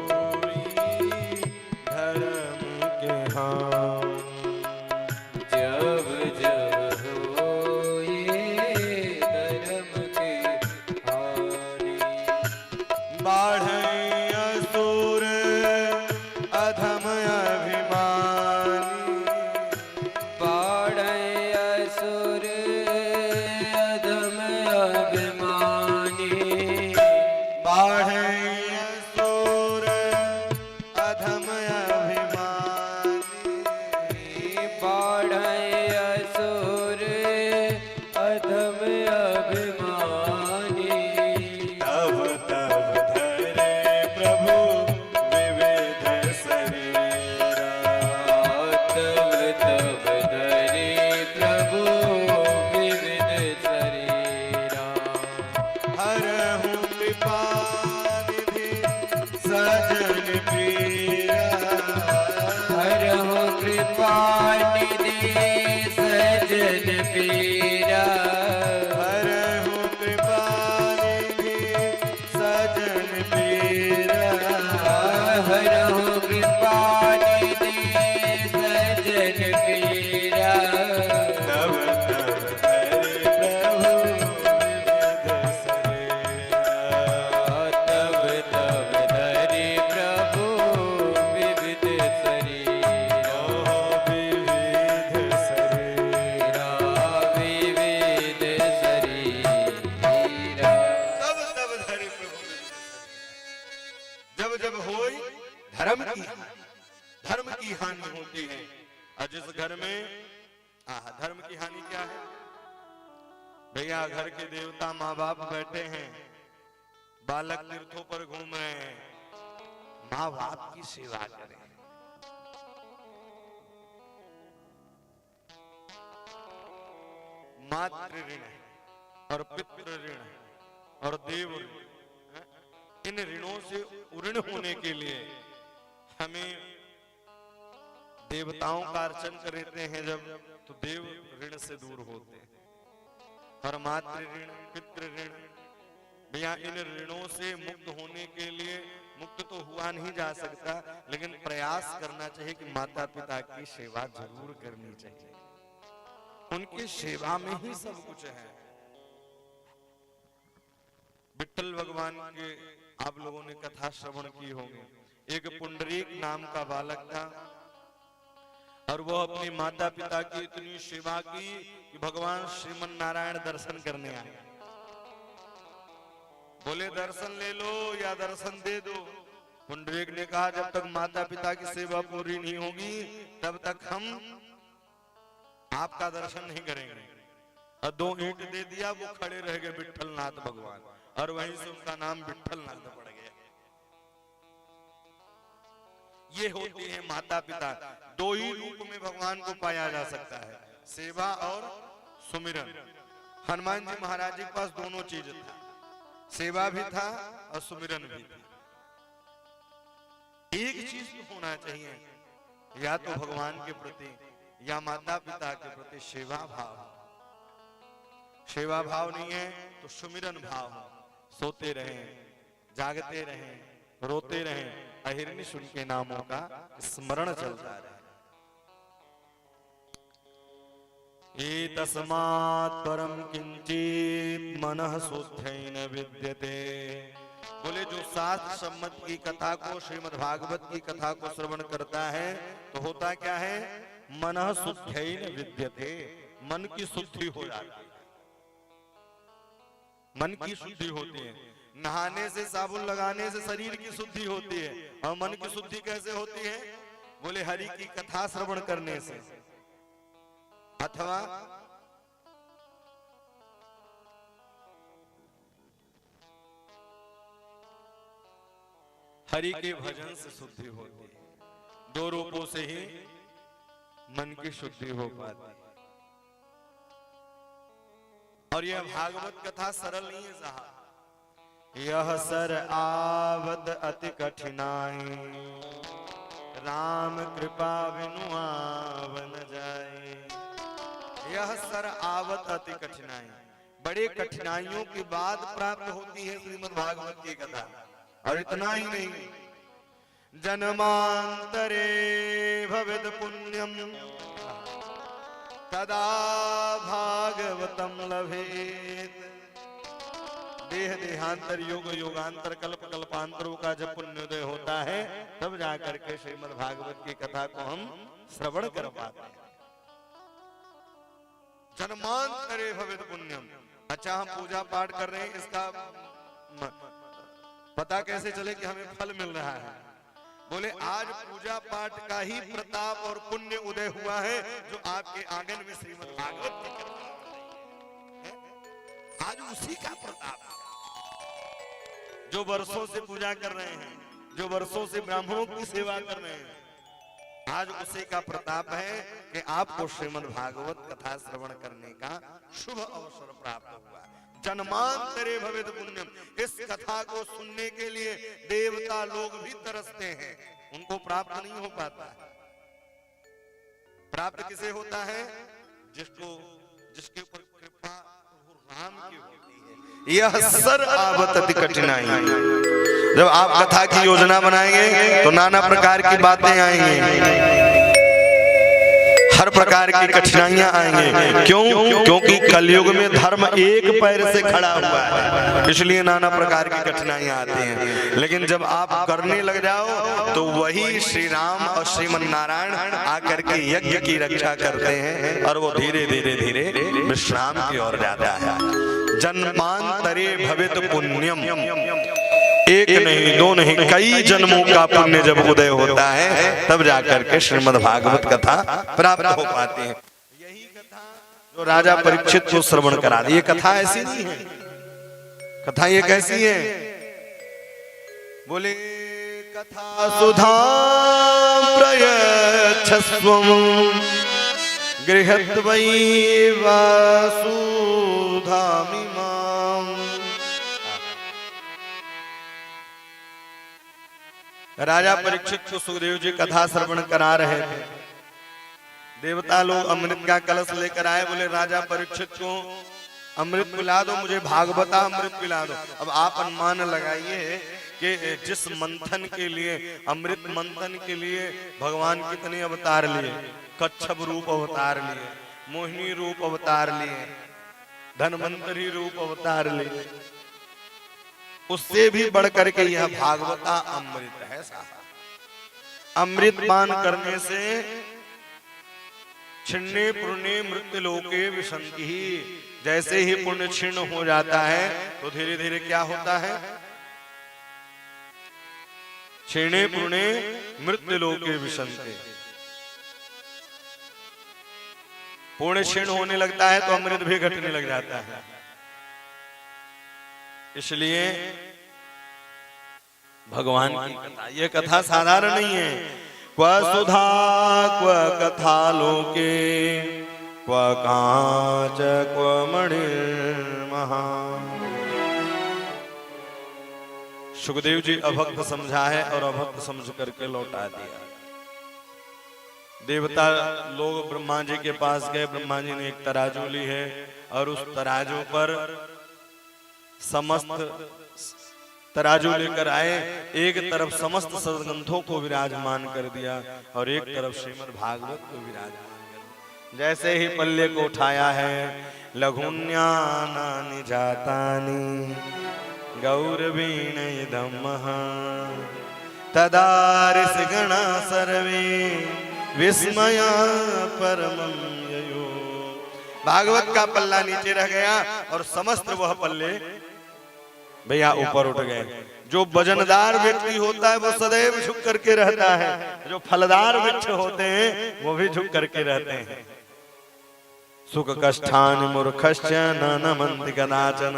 धर्म के हानि, जब जब होई धर्म के हानि, बाढ़े असुर अधम अभिमानी, बाढ़े असुर अधम अभिमानी, बाढ़े असुर अधम अभिमानी, बाढ़े असुर अधम अभिमानी, तब तब धरे प्रभु विविध शरीरा, तब तब धरे प्रभु विविध शरीरा, हरहु कृपा निधि सजन पीरा, हरहु कृपा निधि सजन पीरा, हरहु कृपा निधि सजन पीरा, हरहु कृपा निधि सजन पीरा, तब तब धरे प्रभु विविध शरीरा, तब तब धरे प्रभु विविध शरीरा, विविध शरीरा, विविध शरीरा, तब तब धरे प्रभु। जब जब होई धर्म की हानि होती है। और जिस घर में धर्म की हानि क्या है भैया? घर के देवता माँ बाप बैठे हैं, बालक तीर्थों पर घूम रहे हैं, माँ बाप की सेवा करें। मातृ ऋण और पितृ ऋण और देव ऋण, इन ऋणों से उऋण होने के लिए हमें देवताओं का अर्चन करते हैं जब, तो देव ऋण से दूर होते हैं। और मातृ ऋण पितृ ऋण, भैया इन ऋणों से मुक्त होने के लिए, मुक्त तो हुआ नहीं जा सकता, लेकिन प्रयास करना चाहिए कि माता पिता की सेवा जरूर करनी चाहिए। उनकी सेवा में ही सब कुछ है। विठ्ठल भगवान के आप लोगों ने कथा श्रवण की होगी। एक पुंडरीक नाम का बालक था और वो अपनी माता पिता की इतनी सेवा की कि भगवान श्रीमन नारायण दर्शन करने आए। बोले दर्शन ले लो या दर्शन दे दो। पुंडरीक ने कहा जब तक माता पिता की सेवा पूरी नहीं होगी तब तक हम आपका दर्शन नहीं करेंगे। और 2 ईंट दे दिया, वो खड़े रह गए विठ्ठलनाथ भगवान, और वहीं से उनका नाम विठ्ठलनाथ पड़ गया। ये होती है माता पिता। 2 ही रूप में भगवान को पाया जा सकता है, सेवा और सुमिरन। हनुमान जी महाराज जी के पास दोनों चीज था, सेवा भी था और सुमिरन भी था। एक चीज तो होना चाहिए, या तो भगवान के प्रति या माता पिता के प्रति सेवा भाव। सेवा भाव नहीं है तो सुमिरन भाव हो, सोते रहें, जागते रहें, रोते रहें, अहिर्निश उनके नामों का स्मरण चलता रहे। एतस्मात् परम किंचित मनः शुद्धेन विद्यते। बोले जो शास्त्र सम्मत की कथा को, श्रीमद् भागवत की कथा को श्रवण करता है तो होता क्या है? मनः शुद्धेन विद्यते, मन की शुद्धि हो जाती है, मन की शुद्धि होती है। नहाने से, साबुन लगाने से शरीर की शुद्धि होती है, और मन की शुद्धि कैसे होती है? बोले हरि की कथा श्रवण करने से, अथवा हरि के भजन से शुद्धि होती है। दो रूपों से ही मन की शुद्धि हो पाती है। और यह भागवत कथा सरल नहीं है साहब, यह सर आवद अति कठिनाई, राम कृपा बिनु आवन जाए। यह सर आवत अति कठिनाई, बड़े कठिनाइयों के बाद प्राप्त होती है श्रीमद् भागवत की कथा। और इतना ही नहीं, जन्मांतरे भवेद पुण्यम तदा भागवतम लभेत। देह देहांतर, योग योगांतर, कल्प कल्पांतरों का जब पुण्योदय होता है तब जाकर के श्रीमद् भागवत की कथा को हम श्रवण कर पाते हैं। जन्मांतरे भवेद पुण्यम। अच्छा, हम पूजा पाठ कर रहे हैं, इसका पता कैसे चले कि हमें फल मिल रहा है? बोले आज पूजा पाठ का ही प्रताप और पुण्य उदय हुआ है जो आपके आंगन में श्रीमद् भागवत की कथा है। आज उसी का प्रताप है। जो वर्षों से पूजा कर रहे हैं, जो वर्षों से ब्राह्मणों की सेवा कर रहे हैं, आज उसी का प्रताप है कि आपको श्रीमद् भागवत कथा श्रवण करने का शुभ अवसर प्राप्त हुआ। जन्मांतरे भवेद पुण्यम। इस कथा को सुनने के लिए देवता लोग भी तरसते हैं, उनको प्राप्त नहीं हो पाता है। प्राप्त किसे होता है? जिसके ऊपर कृपा राम की होती है। यह सर आवत अति कठिनाई। जब आप कथा की योजना बनाएंगे तो नाना प्रकार की बातें आएंगी, हर प्रकार की कठिनाइयां आएंगे। क्यों? क्योंकि कलयुग में धर्म एक पैर से खड़ा हुआ है, इसलिए नाना प्रकार की कठिनाइयां आती हैं। लेकिन जब आप करने लग जाओ तो वही श्री राम और श्रीमन नारायण आकर के यज्ञ की रक्षा करते हैं और वो धीरे धीरे धीरे विश्राम की ओर जाता है। जन्मांतरे भवेत पुण्यम। एक नहीं, दो नहीं, कई जन्मों का पुण्य जब उदय होता है तब जाकर के श्रीमद् भागवत कथा प्राप्त हो पाती है। यही कथा जो राजा परीक्षित को श्रवण करा दी। ये कथा ऐसी नहीं है। कथा ये कैसी है? बोले कथा सुधा प्रयच्छस्वम गृहत्वै वसुधामिमाम्। राजा परीक्षित को सुखदेव जी कथा श्रवण करा रहे थे। देवता लोग अमृत का कलश लेकर आए, बोले राजा परीक्षित को अमृत पिला दो, मुझे भागवता अमृत पिला दो। अब आप अनुमान लगाइए कि जिस मंथन के लिए, अमृत मंथन के लिए भगवान कितने अवतार लिए। कच्छप रूप अवतार लिए, मोहिनी रूप अवतार लिए, धन्वंतरी रूप अवतार लिए। उससे भी बढ़कर के यह भागवता अमृत है साहब। अमृत पान करने से छिन्ने पुण्य मृत्यु लोके विशंति। जैसे ही पुण्य क्षीण हो जाता है तो धीरे धीरे क्या होता है? क्षीणे पुण्य मृत्यु लोके विशंति। पुण्य क्षीण होने लगता है तो अमृत भी घटने लग जाता है। इसलिए भगवान की कथा, ये कथा साधारण नहीं है। क्व सुधा क्व कथा लोके क्व कांच क्व मणिर्महा। सुखदेव जी अभक्त समझा है और अभक्त समझ करके लौटा दिया। देवता लोग ब्रह्मा जी के पास गए। ब्रह्मा जी ने एक तराजू ली है और उस तराजू पर समस्त तराजू लेकर आए। एक तरफ समस्त सदग्रंथों को विराजमान कर दिया और एक तरफ श्रीमद् भागवत को विराजमान कर दिया। जैसे ही पल्ले को उठाया है, लघुन्यानानि जातानि गौरवीण इदमः तदा ऋषिगणा सर्वे विस्मया परमं ययो। भागवत का पल्ला नीचे रह गया और समस्त वह पल्ले भैया ऊपर उठ गए। जो वजनदार व्यक्ति होता है वो सदैव झुक करके रहता है, जो फलदार वृक्ष होते हैं वो भी झुक करके रहते हैं। सुख कष्टानि मूर्खश्च न नमन्ति कदाचन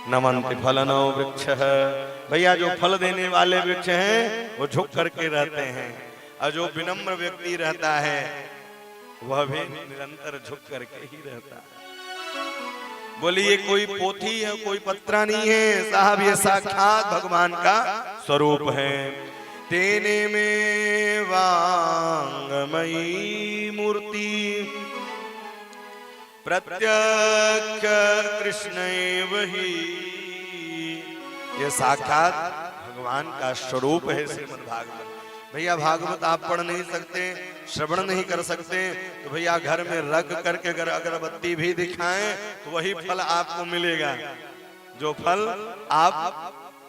नमन्ति फलनो वृक्षः। भैया जो फल देने वाले वृक्ष हैं वो झुक करके रहते हैं, और जो विनम्र व्यक्ति रहता है वह भी निरंतर झुक करके ही रहता है। बोलिए कोई पोथी है, कोई पत्रा नहीं है साहब, ये साक्षात भगवान का स्वरूप है। तेने में वांगमयी मूर्ति प्रत्यक्ष कृष्णैव ही। ये साक्षात भगवान का स्वरूप है श्रीमद् भागवत। भैया भागवत आप पढ़ नहीं सकते, श्रवण नहीं कर सकते, तो भैया घर में रख करके अगर अगरबत्ती भी दिखाएं तो वही फल आपको मिलेगा जो फल आप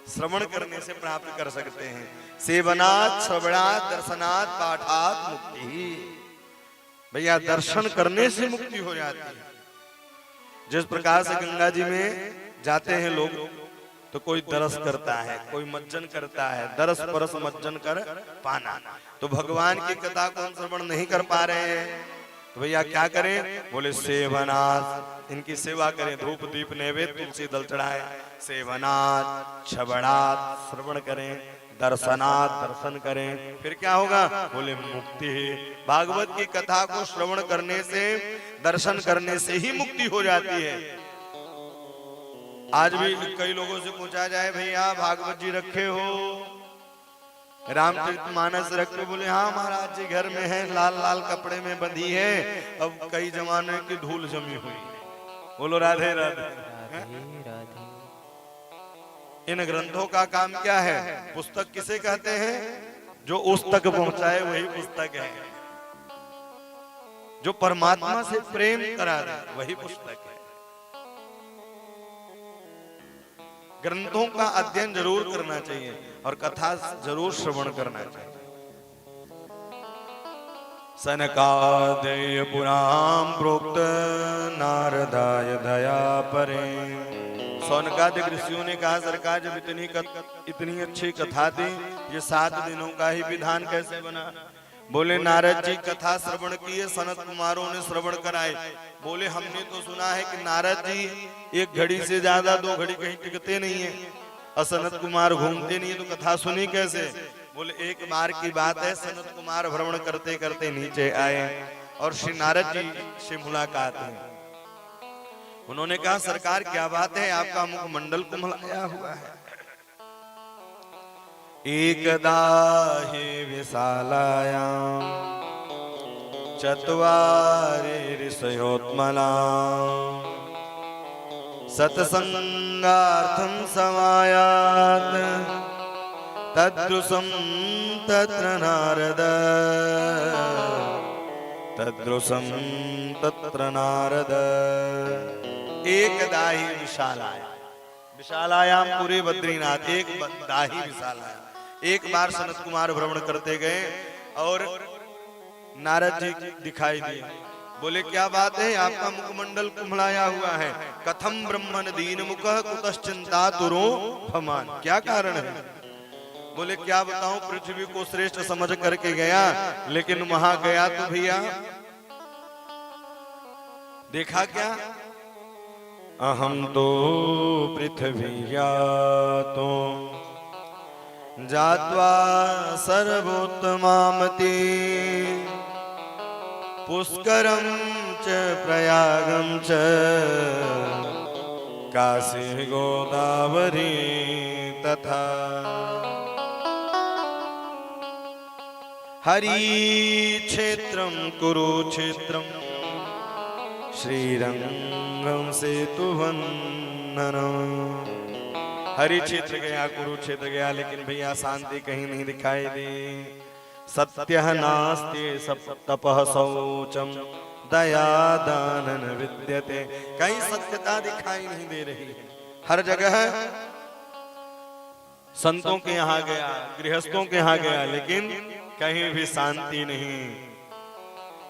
श्रवण करने से प्राप्त कर सकते हैं। सेवनात् श्रवणात् दर्शनात् पाठात् मुक्ति। भैया दर्शन करने से मुक्ति हो जाती है। जिस प्रकार से गंगा जी में जाते हैं लोग तो कोई दरस करता है, कोई मज्जन करता है, दरस परस मज्जन कर पाना। तो भगवान की कथा को हम श्रवण नहीं कर पा रहे हैं तो भैया क्या करें? बोले सेवनाथ, इनकी सेवा करें, धूप दीप नैवेद्य तुलसी दल चढ़ाए। सेवनाथ छबड़ात श्रवण करें, दर्शनाथ दर्शन करें, फिर क्या होगा? बोले मुक्ति। भागवत की कथा को श्रवण करने से, दर्शन करने से ही मुक्ति हो जाती है। आज भी कई लोगों से पूछा जाए भैया भागवत जी रखे हो, रामचरितमानस रखे? बोले हाँ महाराज जी घर में है, लाल लाल कपड़े में बंधी है, अब कई जमाने की धूल जमी हुई। बोलो राधे राधे। राधे। इन ग्रंथों का काम क्या है? पुस्तक किसे कहते हैं? जो उस तक पहुंचाए वही पुस्तक है। जो परमात्मा से प्रेम करा दे वही पुस्तक है। ग्रंथों का अध्ययन जरूर करना चाहिए और कथा जरूर श्रवण करना चाहिए। सनकादय पुराण प्रोक्त नारदाय दया परे। सौनकादिक ऋषियों ने कहा सरकार जब इतनी अच्छी कथा थी, ये 7 दिनों का ही विधान कैसे बना? बोले नारद जी कथा श्रवण किए, सनत कुमारों ने श्रवण कराए। बोले हमने तो सुना है कि नारद जी 1 घड़ी से ज्यादा 2 घड़ी कहीं टिकते नहीं है, और सनत कुमार घूमते नहीं है, तो कथा सुनी कैसे? बोले एक बार की बात है, सनत कुमार भ्रमण करते करते नीचे आए और श्री नारद जी से मुलाकात हुई। उन्होंने कहा सरकार क्या बात है, आपका मुखमंडल कुम्हलाया हुआ है। एकदा हि विशालायां चत्वारि ऋषयोत्मलां सत्संगार्थं समायात तदृशं तत्र नारद तदृशं तत्र नारद। एकदा हि विशालायां, विशालायां पूरे बद्रीनाथ, एक दाही विशालायां। एक बार सनत कुमार भ्रमण करते गए और नारद जी दिखाई दिए। बोले क्या बात है, आपका मुखमंडल कुम्हलाया हुआ है। कथम ब्रह्मन दीन मुख कुतश्चिंता तुरो भमान। क्या कारण है? बोले क्या बताऊं, पृथ्वी को श्रेष्ठ समझ करके गया, लेकिन वहां गया तो भैया देखा क्या? अहम तो पृथ्वीया तो जात्वा सर्वोत्तमामति पुष्करं च प्रयागं च काशी गोदावरी तथा। हरि क्षेत्रम कुरुक्षेत्रम श्रीरंगम सेतुवंदनम। हरि क्षेत्र गया, कुरुक्षेत्र गया, लेकिन भैया शांति कहीं नहीं दिखाई दी। सत्य नास्ति तपः शौचम दया दान न विद्यते। कहीं सत्यता दिखाई नहीं दे रही है। हर जगह संतों के यहाँ गया, गृहस्थों के यहाँ गया, लेकिन कहीं भी शांति नहीं।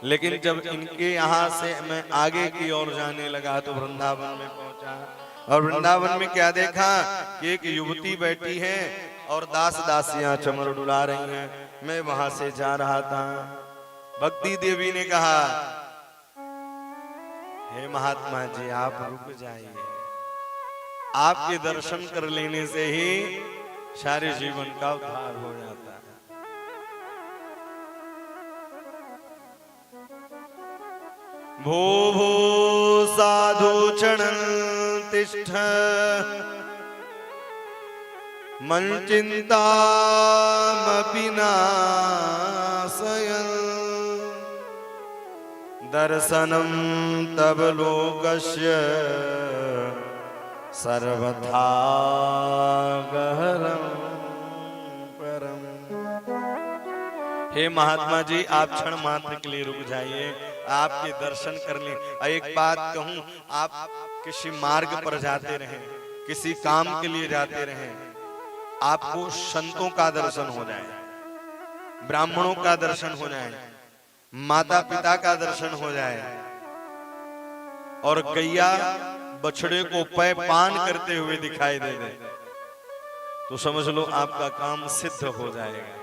लेकिन जब इनके यहाँ से मैं आगे की ओर जाने लगा तो वृंदावन में पहुंचा, और वृंदावन में क्या देखा कि एक युवती बैठी है और दास दासियां चमर डुला रही हैं। मैं वहां से जा रहा था, भक्ति देवी ने कहा, हे महात्मा जी आप रुक जाइए, आपके दर्शन कर लेने से ही सारे जीवन का उद्धार हो जाता है। भो भो साधु चरण तिष्ठ मन चिंतामपि नाशयन् दर्शनं तव लोकस्य सर्वथा गहनं परम। हे महात्मा जी आप क्षण मात्र के लिए रुक जाइए, आपके दर्शन कर लें। एक बात कहूं, आप किसी मार्ग पर जाते रहें, किसी काम के लिए जाते रहें, आपको संतों का दर्शन हो जाए, ब्राह्मणों का दर्शन हो जाए, माता पिता का दर्शन हो जाए, और गैया बछड़े को पै पान करते हुए दिखाई दे दे, तो समझ लो आपका काम सिद्ध हो जाएगा।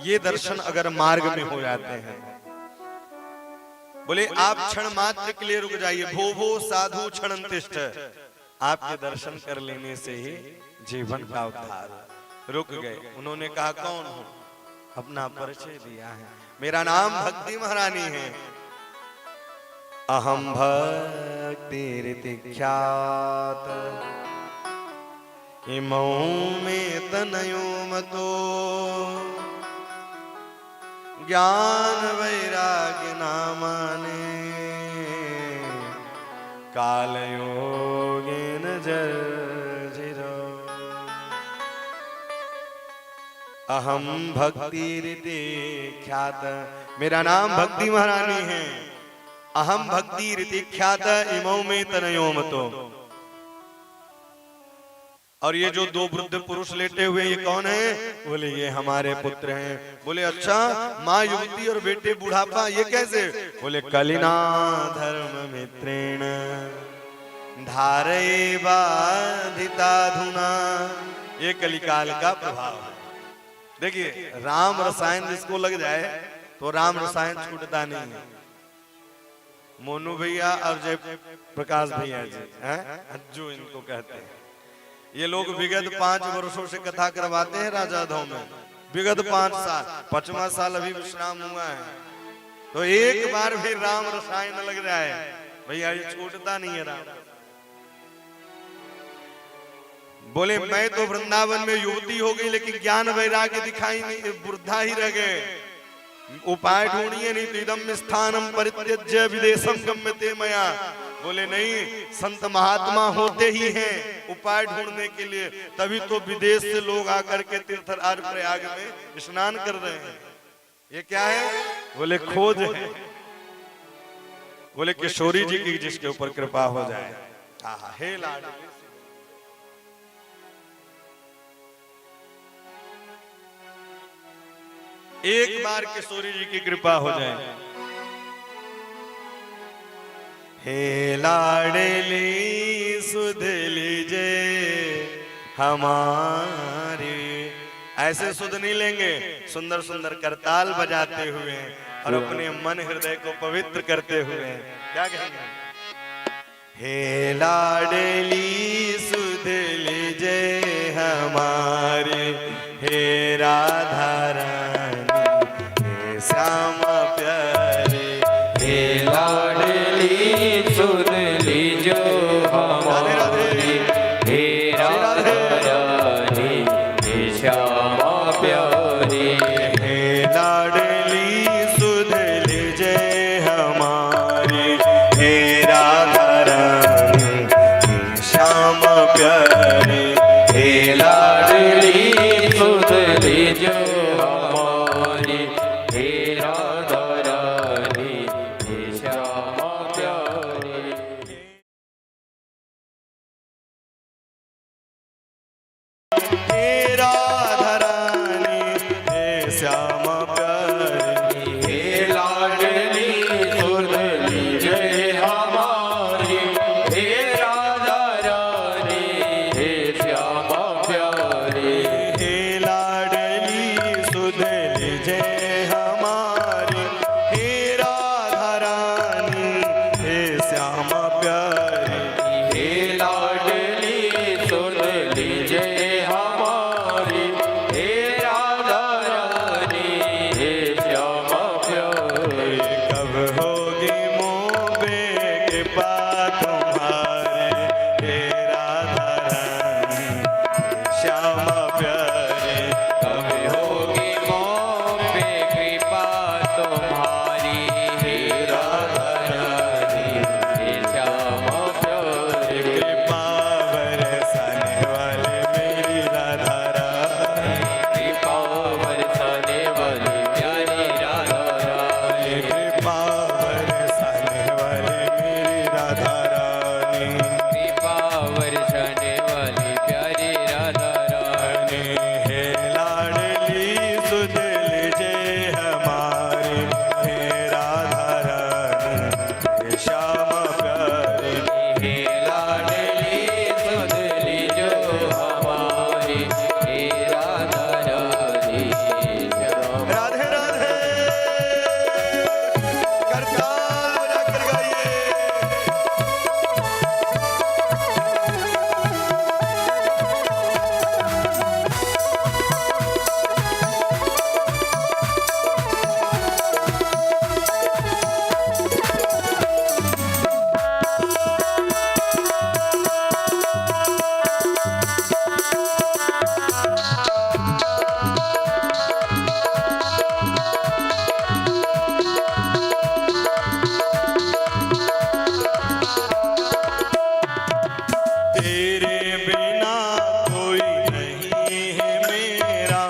ये दर्शन अगर मार्ग में हो जाते हैं, बोले आप क्षण मात्र के लिए रुक जाइए, भो भो साधु क्षणं तिष्ठ, आपके दर्शन कर लेने से ही जीवन का उद्धार। रुक गए। उन्होंने कहा कौन हो? अपना परिचय दिया है, मेरा नाम भक्ति महारानी है। अहम भक्तिरिति ख्यात इमौ में तनयो मतो ज्ञान वैराग्य नामाने कालयोगेन जर्जिरो। अहम भक्तिरिति ख्यात, मेरा नाम भक्ति महारानी है। अहम भक्तिरिति ख्यात इमौ में तनयो मतो। और ये जो दो वृद्ध पुरुष लेटे हुए ये कौन है? बोले ये हमारे पुत्र हैं। बोले अच्छा, माँ युवती और बेटे बुढ़ापा, ये कैसे? बोले कलिना धर्म मित्रेण धारये बाधिताधुना। ये कलिकाल का प्रभाव है। देखिए राम रसायन जिसको लग जाए तो राम रसायन छूटता नहीं है। मोनू भैया और जय प्रकाश भैया जी हैं, जो इनको कहते हैं, ये लोग विगत 5 वर्षों से कथा करवाते हैं राजाधों में। विगत 5 साल, 5वां साल अभी विश्राम हुआ है, तो एक बार भी राम रसायन लग जाए भैया ये छूटता नहीं है राम। बोले मैं तो वृंदावन में युवती हो गई, लेकिन ज्ञान वैराग्य दिखाई नहीं, वृद्धा ही रह गए। उपाय ढूंढिए, नहीं तो इदम स्थानम परित्यज्य विदेशम गम्यते मया। बोले नहीं, संत महात्मा होते ही हैं उपाय ढूंढने के लिए, तभी तो विदेश से लोग आकर के तीर्थराज प्रयाग में स्नान कर रहे हैं। ये क्या है? बोले खोज है। बोले किशोरी जी की जिसके ऊपर कृपा हो जाए। आहा, हे लाडली, एक बार किशोरी जी की कृपा हो जाए। हे लाडली सुध लीजे हमारी। ऐसे सुध नहीं लेंगे, सुंदर सुंदर करताल बजाते हुए और अपने मन हृदय को पवित्र करते हुए क्या कहेंगे? हे लाडली सुध लीजे हमारी, हे राधा रानी, हे श्याम प्यारे, हे लाडली सुन लीजो हमारी, हे राधा रानी, होगी मुँह पे कृपा तुम्हारी हे राधा रानी श्यामा प्यारी। कब होगी मोह पे कृपा तुम्हारी हे राधा रानी हे श्यामा प्यारी। कृपा बरसाने वाले मेरी राधा रानी कृपा बरसाने वाली प्यारी राधा रानी। कृपा बरसाने वाले मेरी राधा रानी कृपा बरसाने वाली प्यारी राधा रानी। हे लाडली सुध लीजे हमारी हे राधा रानी हे श्यामा प्यारी। हे लाडली सुध लीजो हमारी हे राधा रानी श्यामा। राधे राधे करताल बजा कर गाइए। तेरे बिना कोई नहीं है मेरा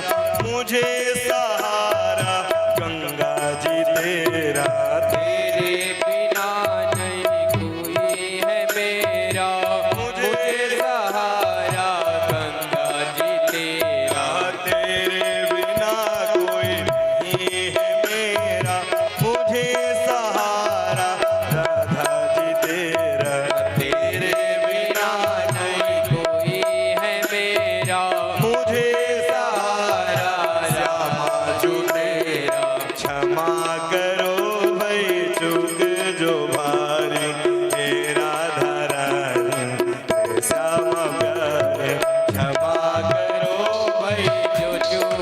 मुझे सहारा गंगा जी तेरा। तेरे बिना नहीं कोई है मेरा मुझे सहारा गंगा जी तेरा। तेरे बिना कोई नहीं है मेरा मुझे सहारा राधा जी तेरा। तेरे बिना नहीं कोई है मेरा मुझे सहारा श्यामा जी तेरा। क्षमा करो भाई चूक जो भारी हे राधा रानी हे श्यामा प्यारे। क्षमा करो भाई जो चूक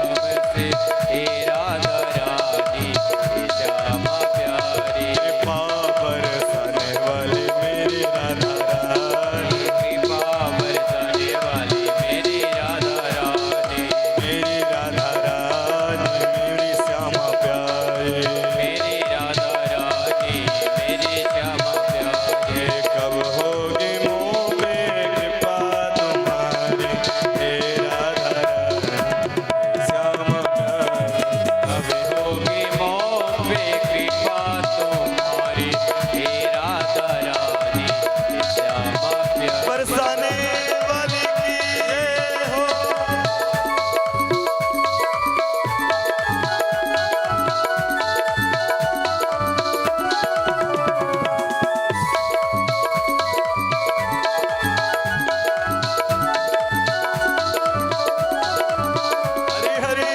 हमसे हे राधा रानी हे श्यामा प्यारी। कृपा बरसाने वाली मेरी राधा रानी कृपा बरसाने वाली मेरी राधा रानी। मेरी राधा रानी मेरी श्यामा प्यारे। मेरी राधा रानी मेरी श्यामा प्यारी। हे कब होगी मुँह पे कृपा तुम्हारी हे राधा रानी श्यामा प्यारे। कभी होगी मोह पे कृपा तुम्हारी हे राधा रानी हे श्यामा प्यारी। बरसाने वाली की जय हो। हरि हरि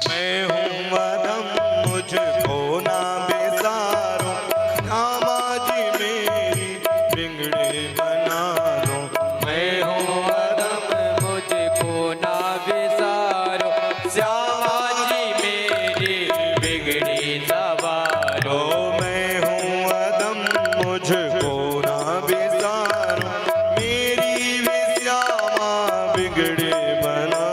मैं हूँ अधम मुझको ना बेसारो श्यामा जी मेरी बिगड़ी बना दो। मैं हूँ अदम मुझको ना विसारो श्यामा जी मेरी बिगड़ी सवारो। मैं हूँ अधम मुझको ना बेसारो मेरी भी श्यामा बिगड़ी बना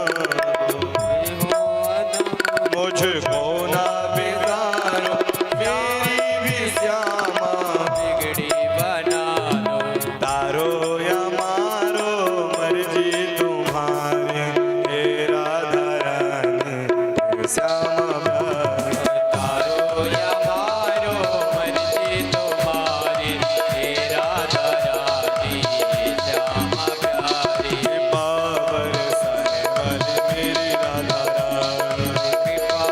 दो। मैं हूँ अदम मुझको ना बेसारो मेरी भी श्यामा बिगड़ी बना लो। तारो या मारो मर्जी तुम्हारी हे राधा रानी हे श्यामा प्यारी। तारो या मारो मर्जी तुम्हारी हे राधा रानी हे श्यामा प्यारी। कृपा बरसाने वाली मेरी राधा रानी कृपा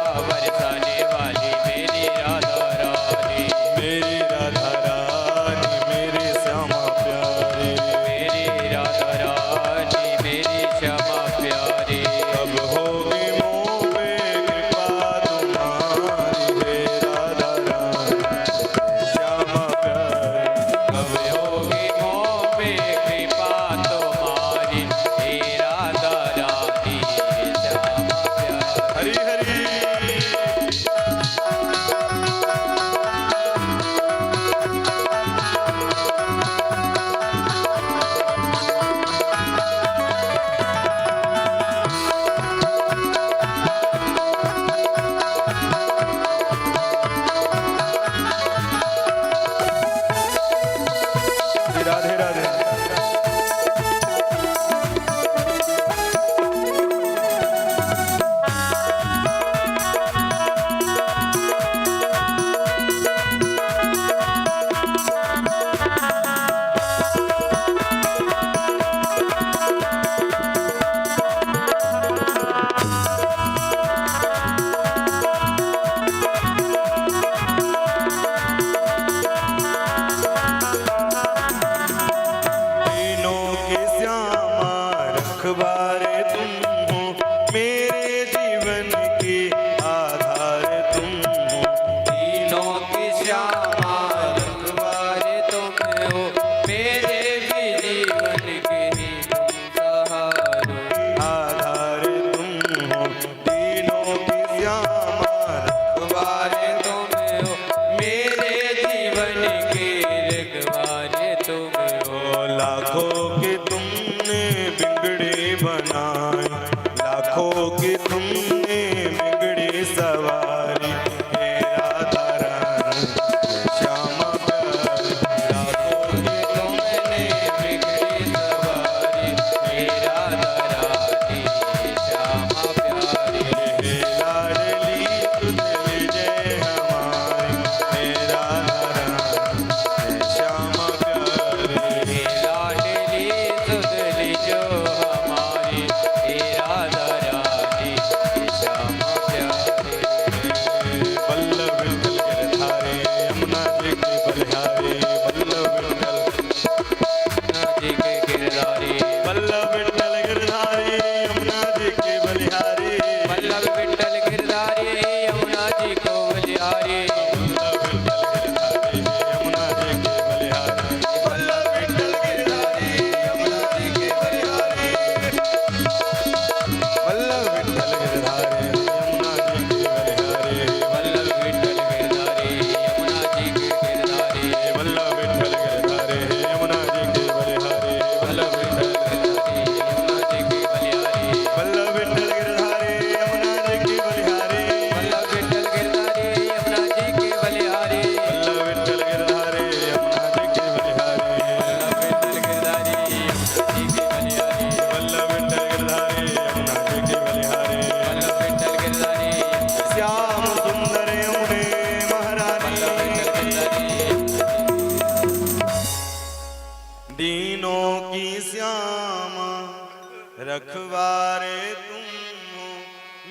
रखवारे तुम हो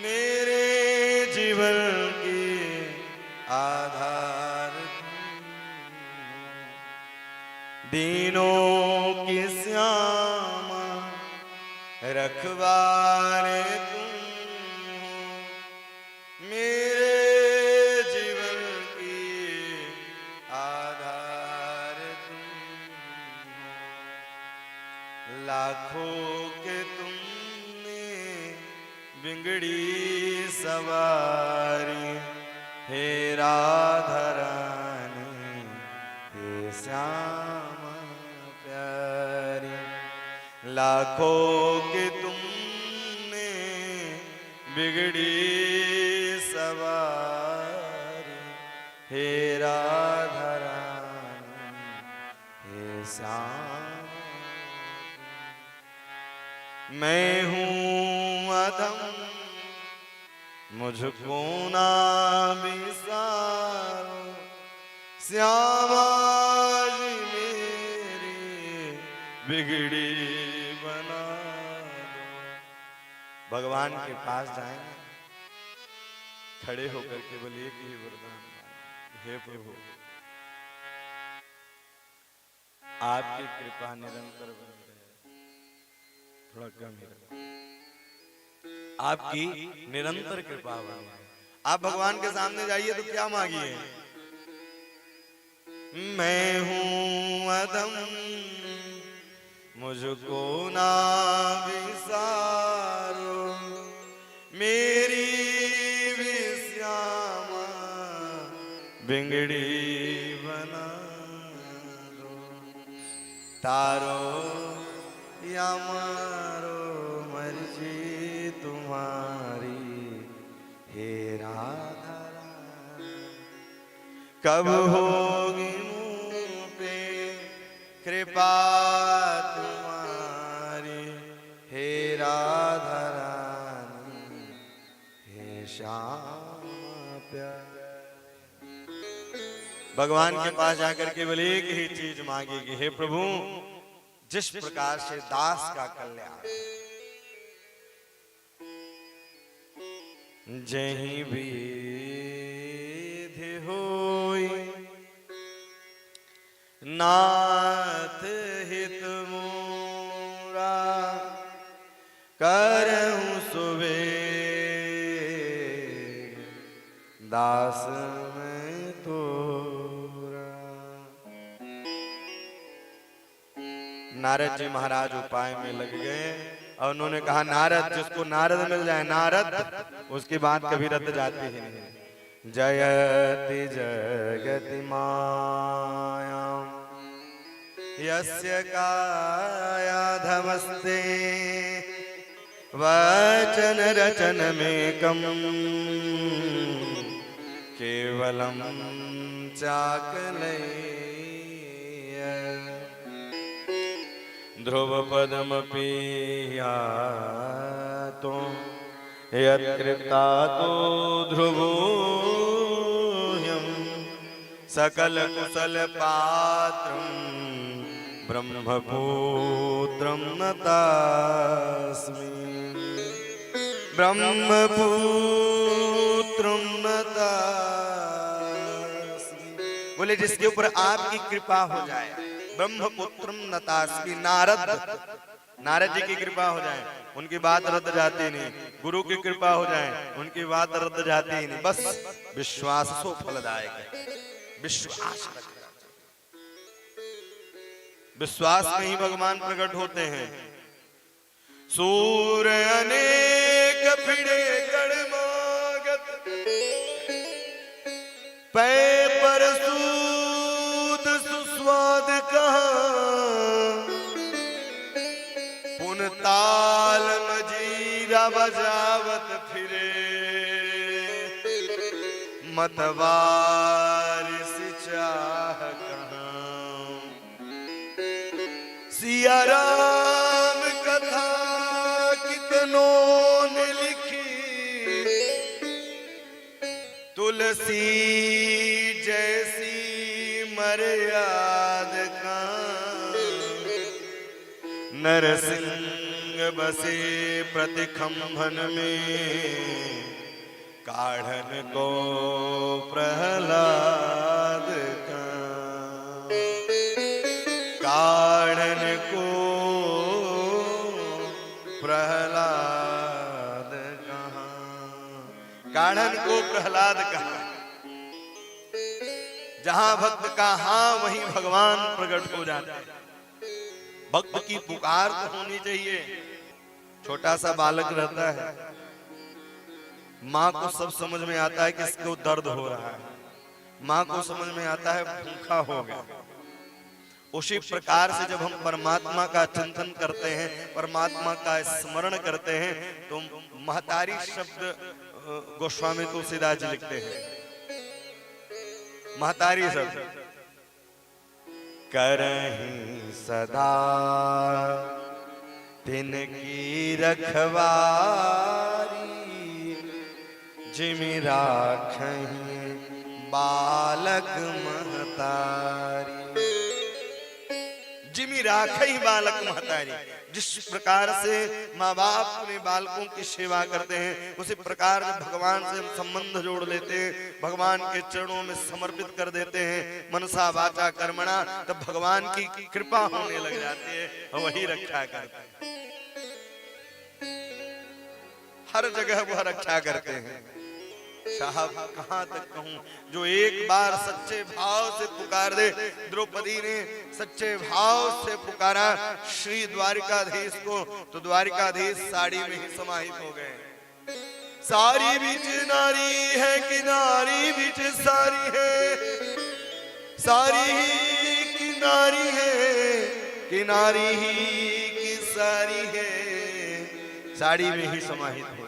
मेरे जीवन के आधार तुम हो। दीनों की श्यामा रखवारे तुम हो मेरे जीवन की आधार तुम हो। लाखों के तुमने बिगड़ी सवारी हे राधा रानी हे श्यामा प्यारी। लाखों के तुमने बिगड़ी सवारी हे राधा रानी हे श्याम। मैं हूँ अधम मुझको ना बिसारो श्यामा जी मेरी बिगड़ी बना दो। भगवान के पास जाएंगे, खड़े होकर के बोलिए कि वरदान हे प्रभु आपकी कृपा निरंतर बनी रहे। थोड़ा कम ही रहे। आपकी निरंतर कृपा बनी रहे। आप भगवान के सामने जाइए तो क्या मांगिए? मैं हूं अधम मुझको ना विसारो मेरी भी श्यामा बिगड़ी बना दो। तारो या मारो मर्जी तुम्हारी हे राधा रानी। कब होगी मुझ पे कृपा तुम्हारी हे राधा रानी हे श्याम प्यारे। भगवान के पास जाकर के बोले एक ही चीज मांगी कि हे प्रभु जिस प्रकार से दास का कल्याण जहीं विधि होई नाथ हित मोरा करहूं सुबे दास में तोरा। नारद जी महाराज उपाय में लग गए और उन्होंने कहा नारद जिसको नारद मिल जाए नारद उसकी बात कभी रद्द जाती ही नहीं। जयति जगति माया यस्य काया धमस्ते वचन रचन में कम केवलम चाकलय ध्रुव पदम पिया तो यत्कृता तो ध्रुवोऽयं सकल कुशल पात्रं ब्रह्मपुत्रं नतास्मि। ब्रह्मपुत्रं नतास्मि। बोले जिसके ऊपर आपकी कृपा हो जाए ब्रह्मपुत्रम नतास्मि। नारद जी की कृपा हो जाए उनकी बात रद्द जाती नहीं। गुरु की कृपा हो जाए उनकी बात रद्द जाती ही नहीं। बस विश्वास सो फलदायक है। विश्वास विश्वास में ही भगवान प्रकट होते हैं। सूर्य अनेक फिरे गणमागत पै पर सूद सुस्वाद कहा पुन ताल मजीरा बजावत फिरे मतवारिस चाह कहाँ। सिया राम कथा कितनों ने लिखी तुलसी जैसी मर्याद का। नरसिंह बसे प्रतिखंभन में, काढ़न को प्रहलाद का, काढ़न को प्रहलाद कहा, काढ़न को प्रहलाद कहा। जहां भक्त का हाँ वहीं भगवान प्रकट हो जाते हैं। भक्त की पुकार तो होनी चाहिए। छोटा सा बालक रहता है, माँ को सब समझ में आता है कि इसको दर्द हो रहा है, माँ को समझ में आता है भूखा हो गया। उसी प्रकार से जब हम परमात्मा का चिंतन करते हैं, परमात्मा का स्मरण करते हैं, तो महतारी शब्द गोस्वामी तुलसीदास जी लिखते हैं। महतारी शब्द करहीं सदा तिनकी रखवारी, जिमि राखहीं बालक महतारी, जिमि राखहीं बालक महतारी। जिस प्रकार से माँ बाप अपने बालकों की सेवा करते हैं, उसी प्रकार से भगवान से हम संबंध जोड़ लेते हैं, भगवान के चरणों में समर्पित कर देते हैं मनसा वाचा कर्मणा, तब भगवान की कृपा होने लग जाती है और वही रक्षा करते हैं। हर जगह वह रक्षा करते हैं। साहब कहां तक कहूं, जो एक बार सच्चे भाव से पुकार दे। द्रौपदी ने सच्चे भाव से पुकारा श्री द्वारिकाधीश को, तो द्वारिकाधीश साड़ी में ही समाहित हो गए। सारी बीच नारी है कि नारी बीच सारी है, सारी ही की नारी है कि नारी ही की सारी है, साड़ी में ही समाहित हो गए।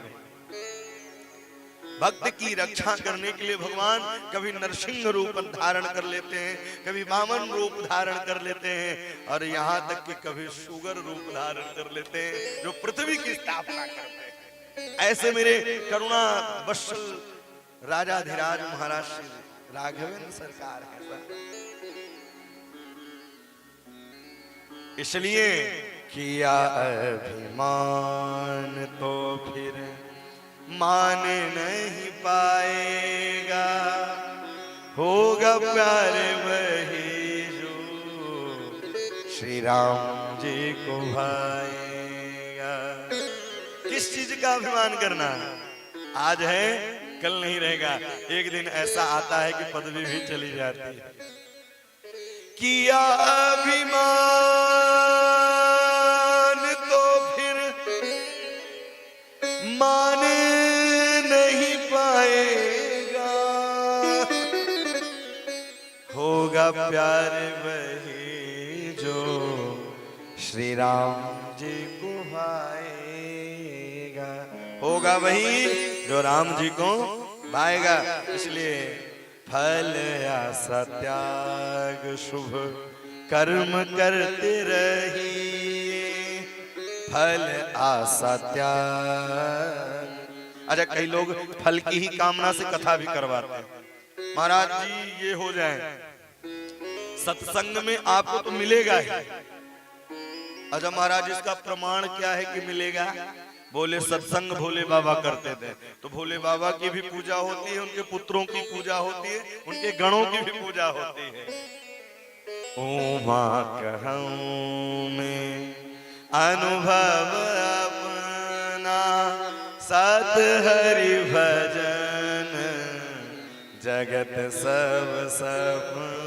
भक्त की रक्षा करने के लिए भगवान कभी नरसिंह रूप धारण कर लेते हैं, कभी वामन रूप धारण कर लेते हैं, और यहाँ तक कि कभी सुगर रूप धारण कर लेते हैं, जो पृथ्वी की स्थापना करते हैं। ऐसे मेरे करुणा वत्सल राजाधिराज महाराज श्री राघवेंद्र सरकार है। इसलिए किया अभिमान तो फिर मान नहीं पाएगा, होगा प्यार वही जो श्री राम जी को भाएगा। किस चीज का अभिमान करना? आज है कल नहीं रहेगा, एक दिन ऐसा आता है कि पदवी भी चली जाती है। किया अभिमान तो फिर मान नहीं पाएगा, होगा प्यार वही जो श्री राम जी को भाएगा, होगा वही जो राम जी को भाएगा। इसलिए फल आशा त्याग शुभ कर्म करते रहिए, फल आशा त्याग। अच्छा, कई लोग फल की ही कामना से कथा भी करवाते हैं। महाराज जी ये हो जाए, सत्संग में आपको तो मिलेगा ही। अच्छा महाराज इसका प्रमाण क्या है कि मिलेगा? बोले सत्संग भोले बाबा करते थे, तो भोले बाबा की भी पूजा होती है, उनके पुत्रों की पूजा होती है, उनके गणों की भी पूजा होती है। उमा कहूं में अनुभव अपना, सत हरि भजन जगत सब सपना।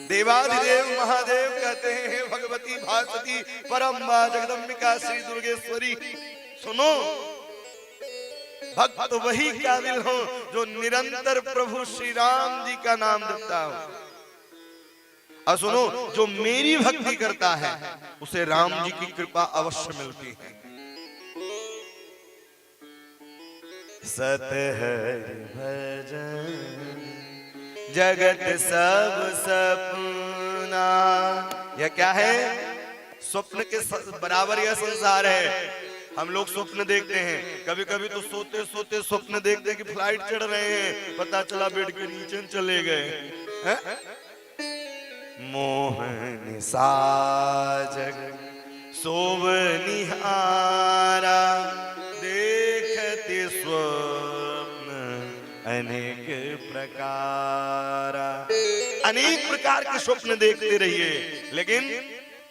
देवाधिदेव महादेव कहते हैं भगवती भासती परम्बा जगदम्बिका श्री दुर्गेश्वरी। सुनो, भक्त वही काबिल हो जो निरंतर प्रभु श्री राम जी का नाम जपता हो। और सुनो, जो मेरी भक्ति करता है उसे राम जी की कृपा अवश्य मिलती है। सत हरि भजन जगत सब सपना। यह क्या है? स्वप्न के बराबर यह संसार है। हम लोग स्वप्न देखते हैं, कभी कभी तो सोते सोते स्वप्न देखते हैं कि फ्लाइट चढ़ रहे हैं, पता चला बेड के नीचे चले गए। मोहन साजग सोव निहारा देखते स्वप्न अनेक प्रकार, अनेक प्रकार के स्वप्न देखते रहिए, लेकिन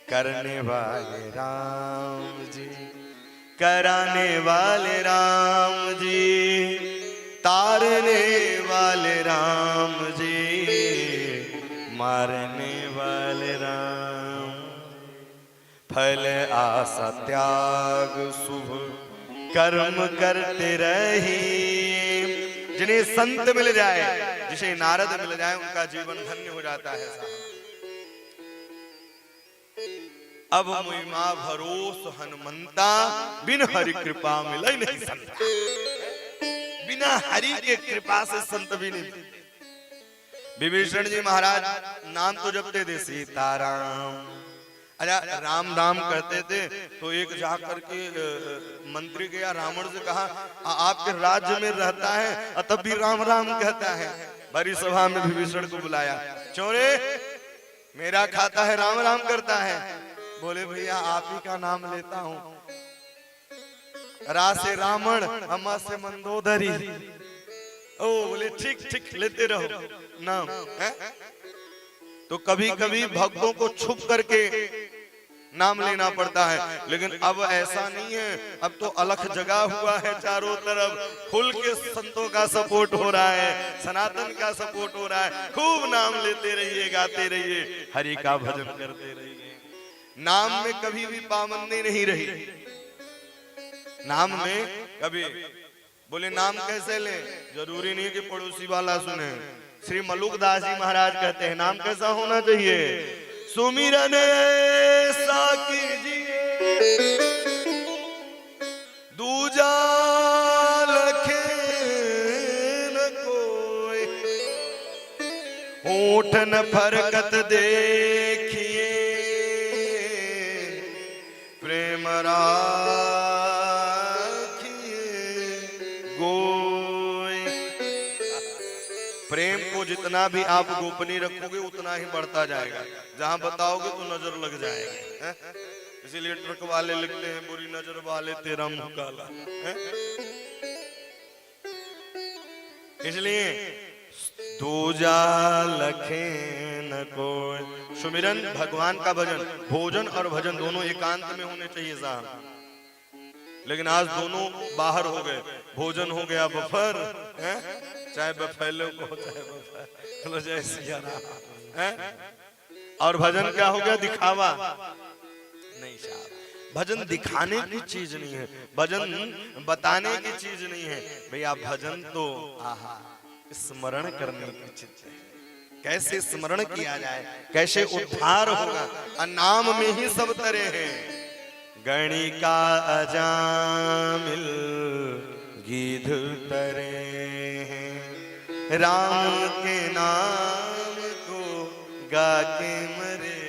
करने वाले राम जी, कराने वाले राम जी, तारने वाले राम जी, मारने वाले राम। फल आशा त्याग शुभ कर्म करते रही। जिन्हें संत मिल जाए, जिसे नारद मिल जाए, उनका जीवन धन्य हो जाता है साहब। अब महिमा भरोस हनुमंता, बिन हरि कृपा मिले नहीं संता। बिना हरि के कृपा से संत भी नहीं। विभीषण जी महाराज नाम तो जपते थे सीताराम, अच्छा राम राम करते थे, तो एक जाकर के मंत्री गया रावण से कहा आपके राज्य में रहता है तब भी राम राम कहता है। बड़ी सभा में विभीषण को बुलाया, चोरे मेरा खाता है राम राम करता है। बोले भैया आप ही का नाम लेता हूँ, रा से रावण, अम्मा से मंदोदरी। ओ बोले ठीक ठीक लेते रहो नाम है? तो कभी कभी भक्तों को छुप करके नाम लेना पड़ता है, लेकिन अब ऐसा नहीं है। अब तो अलख जगा हुआ है चारों तरफ, खुल के संतों का सपोर्ट हो रहा है, सनातन का सपोर्ट हो रहा है। खूब नाम लेते रहिए, गाते रहिए, हरि का भजन करते रहिए। नाम में कभी भी पाबंदी नहीं रही। नाम में कभी बोले नाम कैसे ले, जरूरी नहीं कि पड़ोसी वाला सुने। श्री मलुकदास जी महाराज कहते हैं नाम कैसा होना चाहिए, सुमिरन ऐसा कीजिए दूजा लखे न कोई, होठ न फरकत देखिए प्रेम प्रेम को जितना भी आप गोपनीय रखोगे उतना ही बढ़ता जाएगा। जहां बताओगे तो नजर लग जाएगी। इसीलिए ट्रक वाले लिखते हैं बुरी नजर वाले तेरा मुंह काला। इसलिए दूजा लखे न कोई। सुमिरन भगवान का भजन, भोजन और भजन दोनों एकांत में होने चाहिए साहब, लेकिन आज दोनों बाहर हो गए। भोजन हो गया बफर, चाहे बफेलो को चाहे बफर, चलो जय सिया राम, और भजन क्या हो गया, दिखावा। नहीं साहब, भजन दिखाने की चीज नहीं है, भजन बताने की चीज नहीं है भैया। भजन तो स्मरण करने की चीज है। कैसे स्मरण किया जाए, कैसे उद्धार होगा, नाम में ही सब तरह हैं। गणिका अजामिल गीध तरे हैं, राम के नाम को गा के मरे।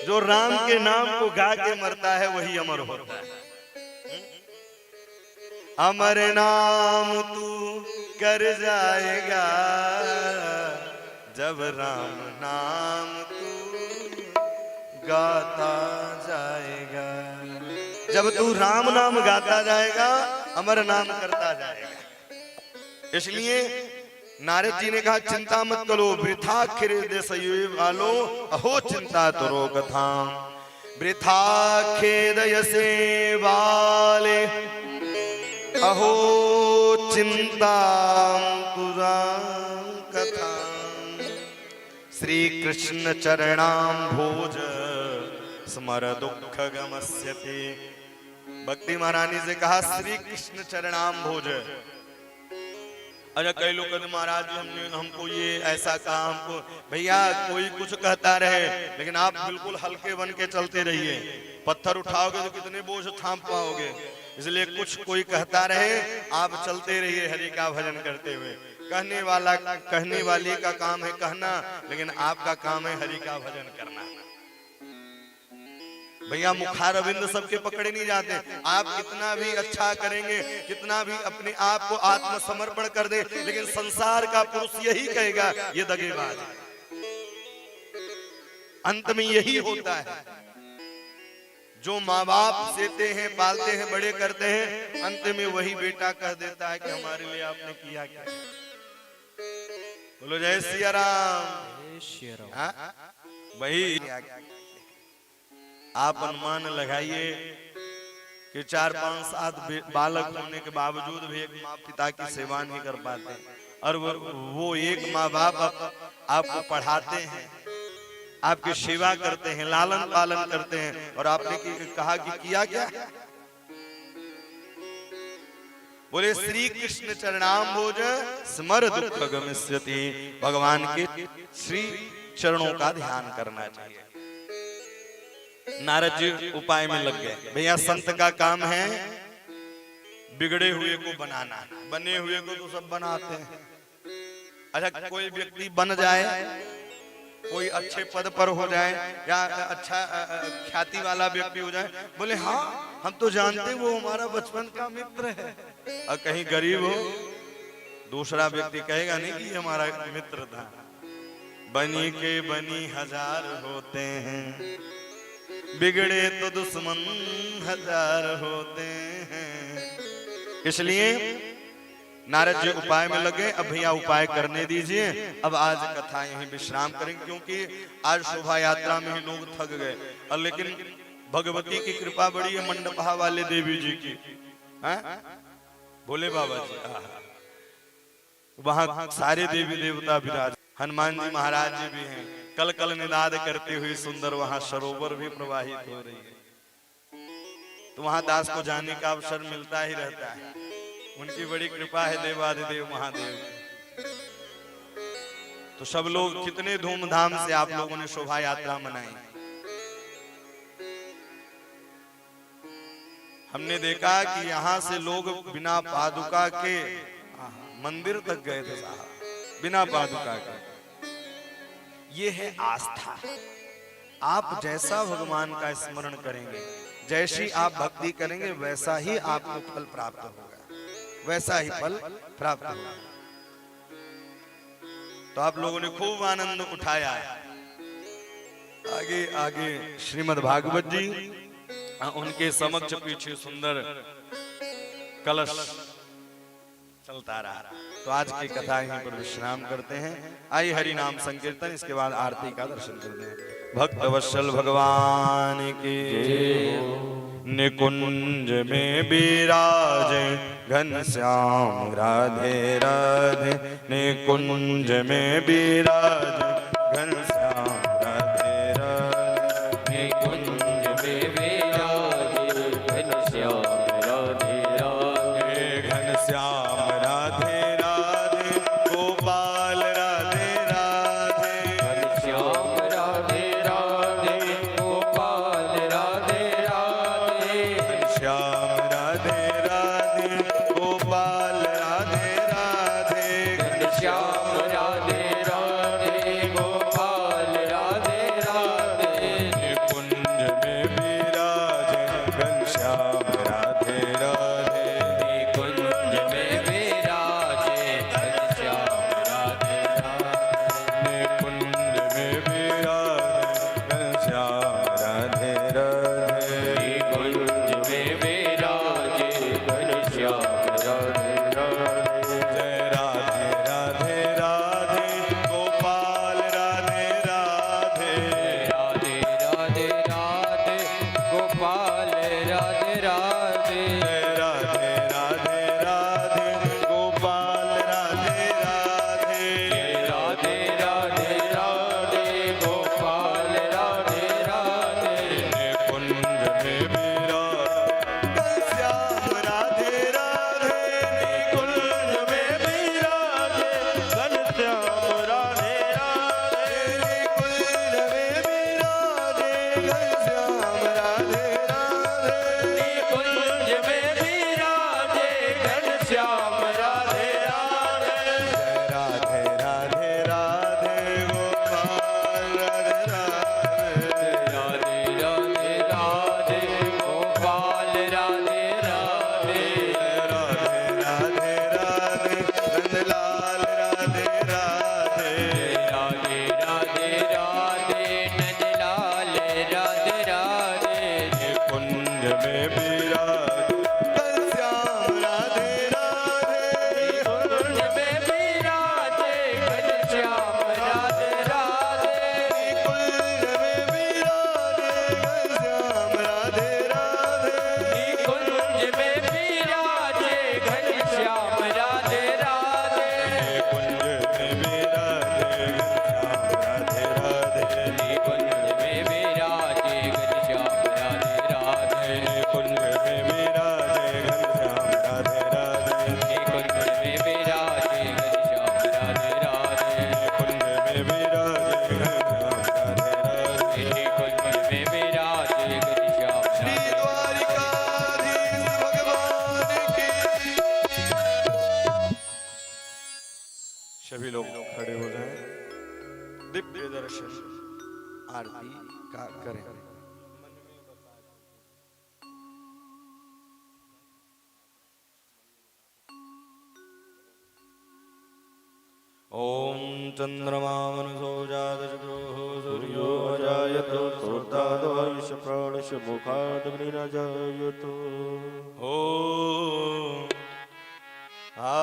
जो राम के नाम को गा के मरता है वही अमर होता है। अमर नाम तू कर जाएगा जब राम नाम तू गाता जाएगा। जब तू राम नाम गाता जाएगा, अमर नाम करता जाएगा। इसलिए नारद जी ने कहा चिंता मत करो, वृथा खेद वालो अहो चिंता तरो कथा। वृथा खेद से वाले अहो चिंता कथा। श्री कृष्ण चरणाम भोज स्मर दुख गमस्यते। भक्ति महारानी से कहा श्री कृष्ण चरणाम भोज। अच्छा कई लोग कहते महाराज हमको ये ऐसा कहा, हमको भैया कोई कुछ कहता रहे, लेकिन आप बिल्कुल हल्के बन के चलते रहिए। पत्थर उठाओगे तो कितने बोझ थाम पाओगे। इसलिए कुछ कोई कहता रहे, आप चलते रहिए हरि का भजन करते हुए। कहने वाला कहने वाले का काम है कहना, लेकिन आपका काम है हरि का भजन करना। भैया मुखारविंद सबके पकड़े नहीं जाते। आप कितना भी अच्छा करेंगे, कितना भी अपने आप को आत्मसमर्पण कर दे, लेकिन संसार का पुरुष यही कहेगा ये दगेबाज है। अंत में यही होता है। जो माँ बाप सेते हैं, पालते हैं, बड़े करते हैं, अंत में वही बेटा कह देता है कि हमारे लिए आपने किया क्या। बोलो जय सिया राम। हाँ? वही आप अनुमान लगाइए कि 4, 5, 7 बालक होने के बावजूद भी एक माँ पिता की सेवा नहीं कर पाते, और वो एक माँ बाप आपको पढ़ाते हैं, आपकी सेवा करते हैं, लालन पालन करते हैं, और आपने कहा कि किया क्या। बोले श्री कृष्ण चरणाम्बोज स्मर दुख गमिष्यति, भगवान के श्री चरणों का ध्यान करना चाहिए। नारद जी उपाय में लग गए। भैया संत का काम है बिगड़े हुए को बनाना, बने हुए को तो सब बनाते हैं। अच्छा, कोई व्यक्ति बन जाए, कोई अच्छे पद पर हो जाए, या अच्छा ख्याति वाला व्यक्ति हो जाए, बोले हाँ हम तो जानते वो हमारा बचपन का मित्र है। और कहीं गरीब हो, दूसरा व्यक्ति कहेगा नहीं कि हमारा मित्र था। बनी के बनी हजार होते हैं, बिगड़े तो दुश्मन हजार होते हैं। इसलिए नारद जी उपाय में लगे। अब भैया उपाय करने दीजिए, अब आज कथा यहीं विश्राम करेंगे, क्योंकि आज शोभा यात्रा में ही लोग थक गए। और लेकिन भगवती की कृपा बड़ी है, मंडपा वाले देवी जी की, भोले बाबा जी, वहां सारे देवी देवता विराज, हनुमान जी महाराज जी भी हैं। कल कल निनाद करते हुए सुंदर वहां सरोवर भी प्रवाहित हो रही है। तो वहां दास को जाने का अवसर मिलता ही रहता है। उनकी बड़ी कृपा है देवाधिदेव महादेव। तो सब लोग कितने धूमधाम से आप लोगों ने शोभा यात्रा मनाई। हमने देखा कि यहाँ से लोग बिना पादुका के मंदिर तक गए थे साहब, बिना पादुका के। ये है आस्था। आप जैसा भगवान का स्मरण करेंगे, जैसी आप भक्ति करेंगे, वैसा ही आपको फल प्राप्त होगा, वैसा ही फल प्राप्त होगा। तो आप लोगों ने खूब आनंद उठाया। आगे आगे श्रीमद् भागवत जी, उनके समक्ष पीछे सुंदर कलश चलता रहा। तो आज की कथा यहीं पर विश्राम करते हैं। आइए हरि नाम संकीर्तन, इसके बाद आरती का दर्शन करते हैं। भक्त वत्सल भगवान की निकुंज में विराजे घनश्याम राधे राधे, निकुंज में विराजे घनश्याम राधे राधे, निकुंज में विराजे घनश्याम राधे राधे, घनश्याम राधे राधे, गोपाल राधे राधे, घनश्याम राधे राधे, गोपाल राधे राधे, श्याम राधे राधे, गोपाल राधे राधे, घनश्याम राधे राधे, गोपाल राधे राधे, निकुंज में विराजे घनश्याम राधे राधे, निकुंज में कुंज में विराजे घनश्याम राधे राधे कुंज में विराजे घनश्याम राधे राधे कुंज में विराजे घनश्याम श्री द्वारिकाधीश भगवान की। सभी लोग खड़े हो जाएं, दिव्य दर्शन आरती का करें। ओम चंद्रमा मनसो जातचक्रुः सूर्यो अजायतो सोदादो आयुष प्राणश मुखाद विराजयतो। ओम आ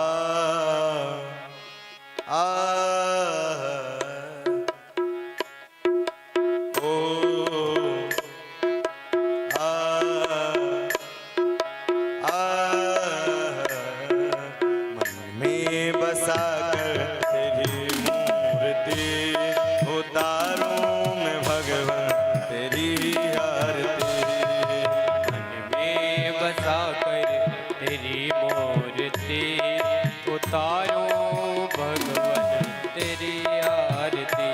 आ उतारो भगवन तेरी आरती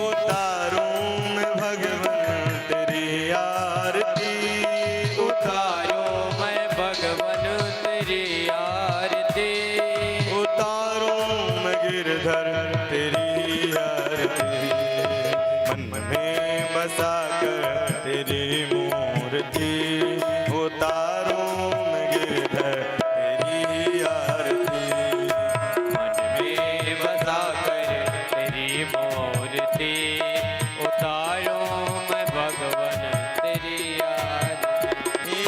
उतारो मैं भगवन तेरी आरती उतारो मैं भगवन तेरी आरती उतारो मैं गिरधर तेरी आरती मन में बसा कर तेरी मूर्ति उतारो मैं गिरधर तेरी आरती मूर्ति उतारो मैं भगवन तेरी आरती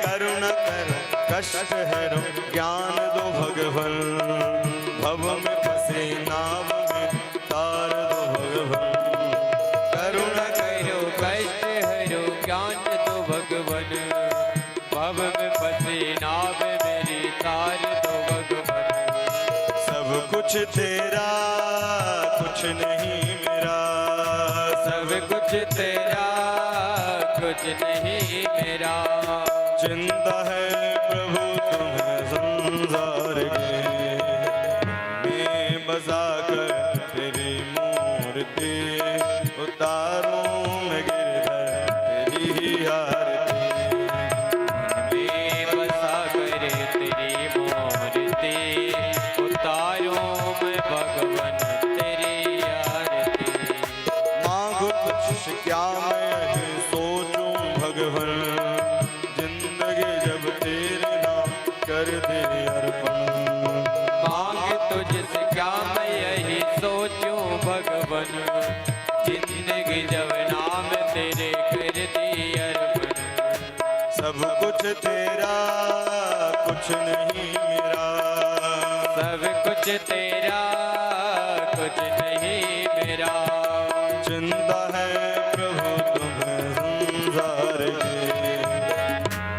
करुणा कर कष्ट हरो ज्ञान दो भगवन भव में फंसे नाव में तार दो भगवन करुणा करो कष्ट हरो ज्ञान दो भगवन भव में फंसे नाव मेरी तार दो भगवन सब कुछ तेरा कुछ नहीं मेरा सब कुछ तेरा कुछ नहीं मेरा चिंता है प्रभु तुम्हें संसार के मैं बसा कर तेरी मूर्ति उतारो मैं गिरधर तेरी आरती मैं बसा कर तेरी मूर्ति उतारो मैं भगवन तेरी आरती मांगो कुछ क्या मैं सोचूं भगवन जिंदगी जब तेरे नाम कर दे अर्पण मांग तुझसे क्या मैं यही सोचूं भगवन जिंदगी जब नाम तेरे कर दी अर्पण सब कुछ तेरा कुछ नहीं मेरा सब कुछ तेरा कुछ नहीं मेरा चिंता है प्रभु तुम्हें संसार के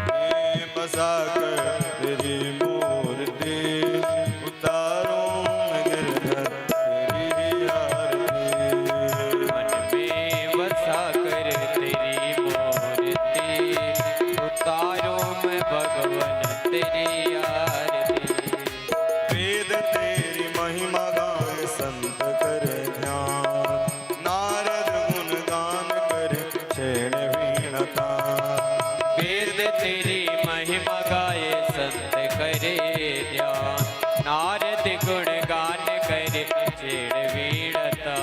मैं बसा कर तेरी मूर्ति उतारो मैं गिरधर तेरी आरती मन में बसा कर तेरी मूर्ति उतारो मैं भगवन तेरी आरती वेद तेरी महिमा गाए संत करे ध्यान नारद गुण गान करे छेड़ वीणा तान वेद तेरी महिमा गाए संत करे ध्यान नारद गुण गान करे छेड़ वीणता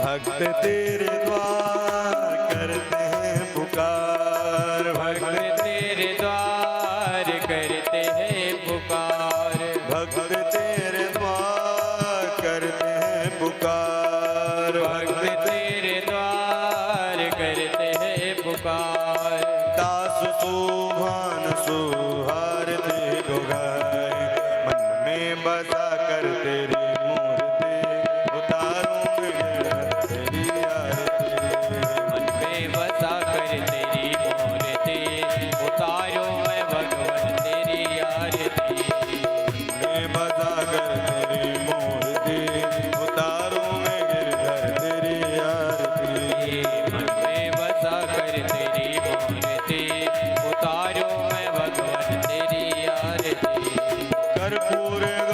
भक्त तेरे द्वार करते हैं पुकार भक्त तेरे द्वार करते हैं पुकार भक्त तेरे द्वार करते हैं पुकार भक्त तेरे द्वार करते हैं पुकार दास सुभान सुहार तेरो गाए मन में बसा कर तेरी मूर्ति उतारूं मैं तेरी आरती मन में बसा कर तेरी मूर्ति उतारो मैं भगवन तेरी आरती मैं बसा कर तेरी मूर्ति उतारूं मैं गिरधर तेरी आरती मन में बसा कर तेरी मूर्ति उतारो मैं भगवन तेरी आरती कर दूर